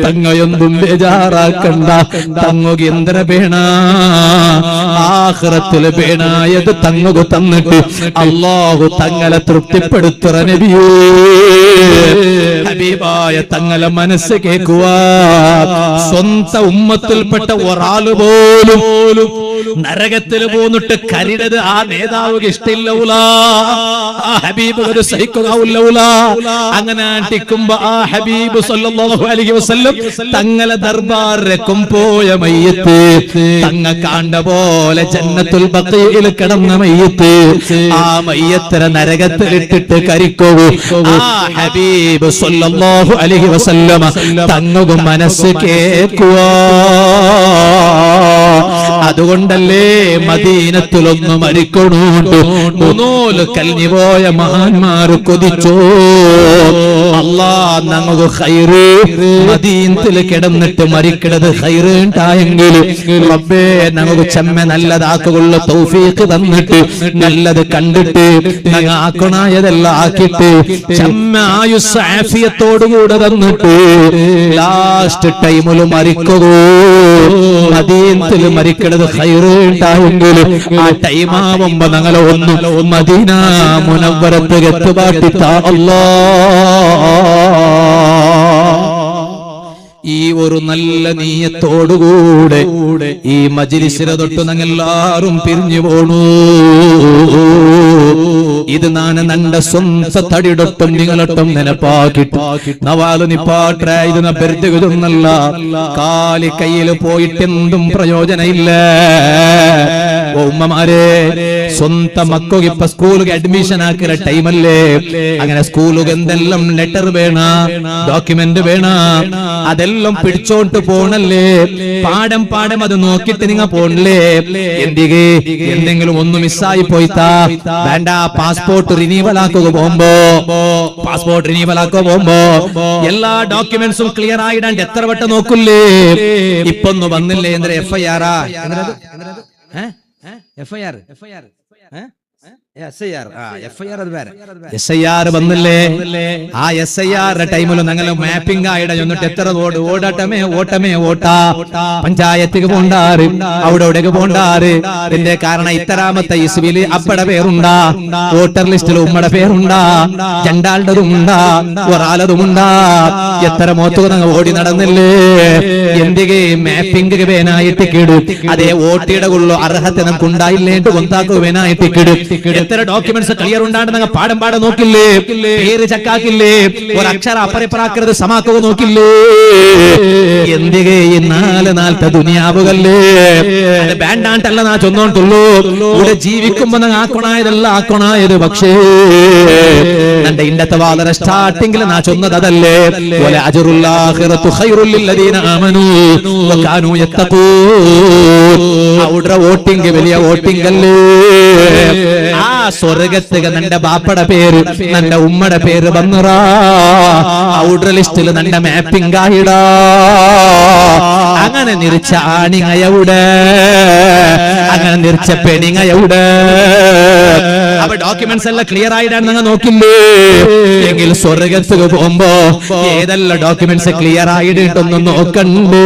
തങ്ങയൊന്നും ബേജാറാക്കണ്ട. തങ്ങുക എന്തിന വേണ ആഖിറത്തിൽ വേണായത് തങ്ങുക തന്നിട്ട് അല്ലാഹു തങ്ങളെ തൃപ്തിപ്പെടുത്തുക നബിയേ. ഹബീബായ തങ്ങളെ മനസ്സ് കേൾക്കുക. സ്വന്തം ഉമ്മത്തിൽപ്പെട്ട ഒരാള് പോലും നരകത്തിൽ പോന്നിട്ട് കരിടത് ആ നേതാവ് ഇഷ്ടമില്ല. ആ ഹബീബ് ഒരു സഹിക്കുക. അങ്ങനെ ടിക്കുമ്പോ ആ ഹബീബ് സല്ലല്ലാഹു അലൈഹി വസല്ലം തങ്ങളെ ദർബാറിലേക്കും പോയ മയ്യത്ത് തങ്ങ കാണ്ട പോലെ ജന്നത്തുൽ ബഖീൽ കിടന്ന മയ്യത്ത് ആ മയ്യത്തിനെ നരകത്തിൽ ഇട്ടിട്ട് കരിക്കൂ. ആ ഹബീബ് സല്ലല്ലാഹു അലൈഹി വസല്ലം തങ്ങും മനസ്സ് കേൾക്കുക. അതുകൊണ്ടല്ലേ മദീനത്തിലൊന്ന് മരിക്കണോണ്ട് മൂന്നോല് കൽഞ്ഞു പോയ മഹാന്മാര് കൊതിച്ചോ. അല്ലാ നമുക്ക് ഖൈറ് മദീനത്തിൽ കിടന്നിട്ട് മരിക്കണത് ഖൈറ് ഉണ്ടായെങ്കിൽ റബ്ബേ നമുക്ക് ചെമ്മ നല്ലതാക്കുള്ള തൗഫീഖ് തന്നിട്ട് നല്ലത് കണ്ടിട്ട് ഞങ്ങ ആക്കണായതെല്ലാം ആക്കിയിട്ട് ചെമ്മ ആയുസ് ആഫിയത്തോടുകൂടെ തന്നിട്ട് ലാസ്റ്റ് ടൈമില് മരിക്കൂ. മദീനത്തിൽ മരിക്കണത് ഖൈറ് ഉണ്ടായെങ്കിൽ ആ ടൈമാവുമ്പോ ഞങ്ങളെ ഒന്ന് മദീന മുനവ്വറത്ത് എത്തുപാട്ടിത്താ അല്ലാഹ്. ഈ ഒരു നല്ല നീയത്തോടുകൂടെ ഈ മജ്ലിസിനെ തൊട്ട് ഞങ്ങളെല്ലാരും പിരിഞ്ഞു പോണു. ഇത് ഞാൻ നന്റെ സ്വന്ത തടിടൊട്ടും നിങ്ങളൊട്ടും നെനപ്പാക്കിട്ടു നവാല് നിപ്പാട്ര. ഇത് ബെർത്തുന്നല്ല കാലി കയ്യില് പോയിട്ടെന്തും പ്രയോജനമില്ല. ഉമ്മമാരെ സ്വന്തം മക്കൾക്ക് ഇപ്പൊ സ്കൂളിൽ അഡ്മിഷൻ ആക്കിയ ടൈമല്ലേ. അങ്ങനെ സ്കൂളിൽ എന്തെല്ലാം ലെറ്റർ വേണ ഡോക്യുമെന്റ് വേണ അതെല്ലാം പിടിച്ചോണ്ട് പോണല്ലേ. പാഠം അത് നോക്കിട്ട് നിങ്ങൾ പോണല്ലേ. എന്തെങ്കിലും ഒന്ന് മിസ്സായി പോയിത്താ വേണ്ട. പാസ്പോർട്ട് റിനീവൽ ആക്കുക പോകുമ്പോ എല്ലാ ഡോക്യുമെന്റ്സും ക്ലിയർ ആയിടാണ്ട് എത്ര വട്ടം നോക്കില്ലേ. ഇപ്പൊന്ന് വന്നില്ലേ എന്തൊരു FIR SIR വന്നില്ലേ? ആ SIR ടൈമില് ഞങ്ങൾ മാപ്പിംഗ് ആയിട എന്നിട്ട് എത്ര റോഡ് ഓടട്ടമേ ഓട്ടമേ ഓട്ടാ പഞ്ചായത്തിക്ക് പോണ്ടാറ് അവിടെ പോണ്ടാറ്. എന്റെ കാരണം ഇത്തരാമത്തെ ഇസ്വില് അപ്പടെ പേരുണ്ടാ, വോട്ടർ ലിസ്റ്റിൽ ഉമ്മടെ പേരുണ്ടാ, രണ്ടാളുടേതുണ്ടാ, ഒരാളതുമുണ്ടാ. എത്ര മോത്തുക ഞങ്ങൾ ഓടി നടന്നില്ലേ? എന്തിಗೆ മാപ്പിംഗ് വേനായിട്ട് കിടും. അതേ വോട്ടിയുടെ ഉള്ളു അർഹത നമുക്ക് ഉണ്ടായില്ലേട്ട് കൊന്താക്കു വേനായിട്ട് കിടും. എത്ര ഡോക്യുമെന്റ്സ് ക്ലിയർ ഉണ്ടാണ്ട് ഞങ്ങൾ പാടം നോക്കില്ലേ? പേര് ചക്കാക്കില്ലേ? ഒരു അക്ഷര അപ്പറിപ്പറാക്കരുത് സമാക്കുക നോക്കില്ലേ? എന്തിಗೆ ഈ നാലത്തെ ദുനിയാവുകല്ലേ? അത് വേണ്ടാണ്ടല്ല നാ ചൊന്നോണ്ടുള്ളൂ. ഇവിടെ ജീവിക്കുമ്പോ ഞങ്ങൾ ആക്കണായതല്ല ആക്കണായത്. പക്ഷേ എന്റെ ഇന്നത്തെ വളരെ സ്റ്റാർട്ടിങ്ങിൽ നാ ചൊന്നത് അതല്ലേ? അവിടെ വോട്ടിംഗ് വലിയ വോട്ടിംഗ് അല്ലേ? ആ സ്വർഗത്തുക നന്റെ ബാപ്പയുടെ പേര് നന്റെ ഉമ്മയുടെ പേര് വന്നറാ ഔട്ടർ ലിസ്റ്റിൽ നന്റെ മാപ്പിംഗ് ആയിടാ. അങ്ങനെ നിറിച്ച ആണിങ്ങയുടെ, അങ്ങനെ നിറിച്ച പെണിങ്ങയുടെ. അപ്പൊ ഡോക്യുമെന്റ്സ് എല്ലാം ക്ലിയർ ആയിട്ടാണ് നിങ്ങൾ നോക്കില്ലേ? എങ്കിൽ സ്വർഗത്തുക പോകുമ്പോ ഏതെല്ലാം ഡോക്യുമെന്റ്സ് ക്ലിയർ ആയിട്ടൊന്നും നോക്കണ്ടേ?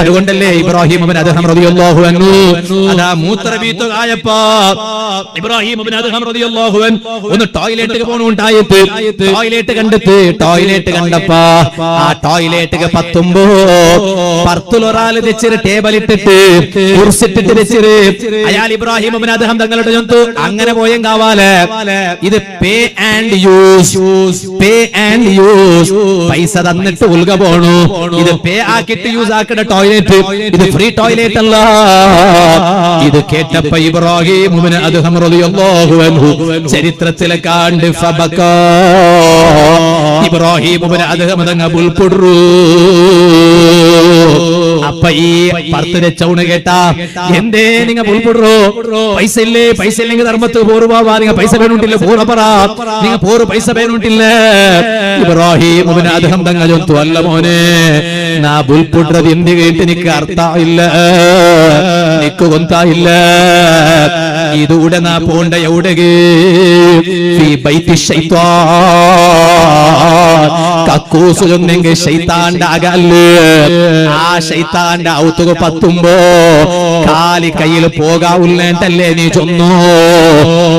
അതുകൊണ്ടല്ലേ ഇബ്രാഹിം ഇബ്നു അദ്ഹം റളിയല്ലാഹു അൻഹു അതാ മൂത്രബീത്തുകായപ്പോ ഇബ്രാഹിം ഇബ്നു അദ്ഹം റളിയല്ലാഹു അൻഹു ഒന്ന് ടോയ്ലറ്റിൽ പോണുണ്ടായിട്ട് ടോയ്ലറ്റ് കണ്ടപ്പോ ആ ടോയ്ലറ്റിൽ പത്തുമ്പോ പർത്തുലൊരാൾ വെച്ചിട്ട് ടേബിൾ ഇട്ടിട്ട് കുർസിട്ടിട്ട് വെച്ചിട്ട് അയാൾ ഇബ്രാഹിം ഇബ്നു അദ്ഹം തങ്ങളുടെ ജന്തു അങ്ങനെ പോയും കാവാലെ ഇത് പേ ആൻഡ് യൂസ് പൈസ തന്നിട്ട് ഉൽക പോണു. ഇത് പേ ആക്കിട്ട് യൂസ് ആക്കിട്ട ടോയ്ലറ്റ്, ഇത് ഫ്രീ ടോയ്ലറ്റ് അല്ല. ഇത് കേട്ടപ്പോ ഇബ്രാഹിം ഇബ്നു അദ്ഹം റളിയല്ലാഹു അൻഹു ചരിത്രത്തിലെ കാണ്ട് ഫബകാ ഇബ്രാഹിം ഇബ്നു അദ്ഹം തങ്ങ ബുൽപുഡ്രു. അപ്പൊ ഈ പർത്തിരെ ചൗണ് കേട്ടാ എന്തേ നിങ്ങ ബുൽപുഡ്രു? പൈസ ഇല്ലെങ്കിൽ ധർമ്മത്ത് പോറുവാ, നിങ്ങ പൈസ വേണുണ്ടില്ല പോറപ്പറ, നിങ്ങ പോറ് പൈസ വേണുണ്ടില്ല. ഇബ്രാഹിം ഇബ്നു അദ്ഹം തങ്ങ ജന്തു അല്ല മോനെ, നാ ബുൽപുഡ്രത് എന്ത് കേട്ട് എനിക്ക് അർത്ഥമില്ല, നിക്ക് കൊന്തായില്ല. ഇതൂടെ നാ പോണ്ട എവിടെಗೆ കക്കൂസ് ചൊന്നെങ്കിൽ ശൈത്താന്റെ അകല്. ആ ശൈത്താന്റെ ഔത്തുക പത്തുമ്പോ കാലി കയ്യിൽ പോകാവുന്നല്ലേ നീ ചൊന്നു,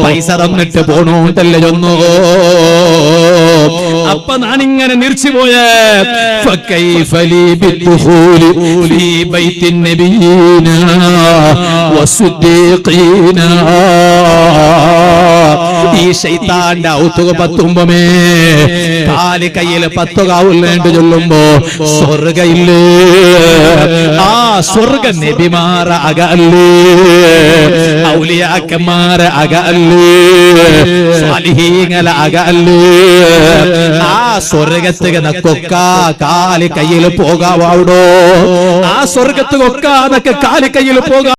പൈസ തന്നിട്ട് പോണോണ്ടല്ലേ ചൊന്നു. അപ്പൊ ഞാനിങ്ങനെ നിർച്ചു പോയ ഈ ശൈത്താന്റെ ഔത്തുക പത്തുമ്പമേ കാലി കയ്യിൽ പത്തുകാവുല്ലേണ്ട് ചൊല്ലുമ്പോ സ്വർഗയില്ലേ? ആ സ്വർഗ നബിമാര അകല്ലേ, ഔലിയാക്കന്മാര അകല്ലേ, സാലിഹീങ്ങള അകല്ലേ. ആ സ്വർഗത്തുക നക്കൊക്ക കാലി കയ്യിൽ പോകാവോ? ആ സ്വർഗത്തുകൊക്ക കാലി കയ്യിൽ പോകാം.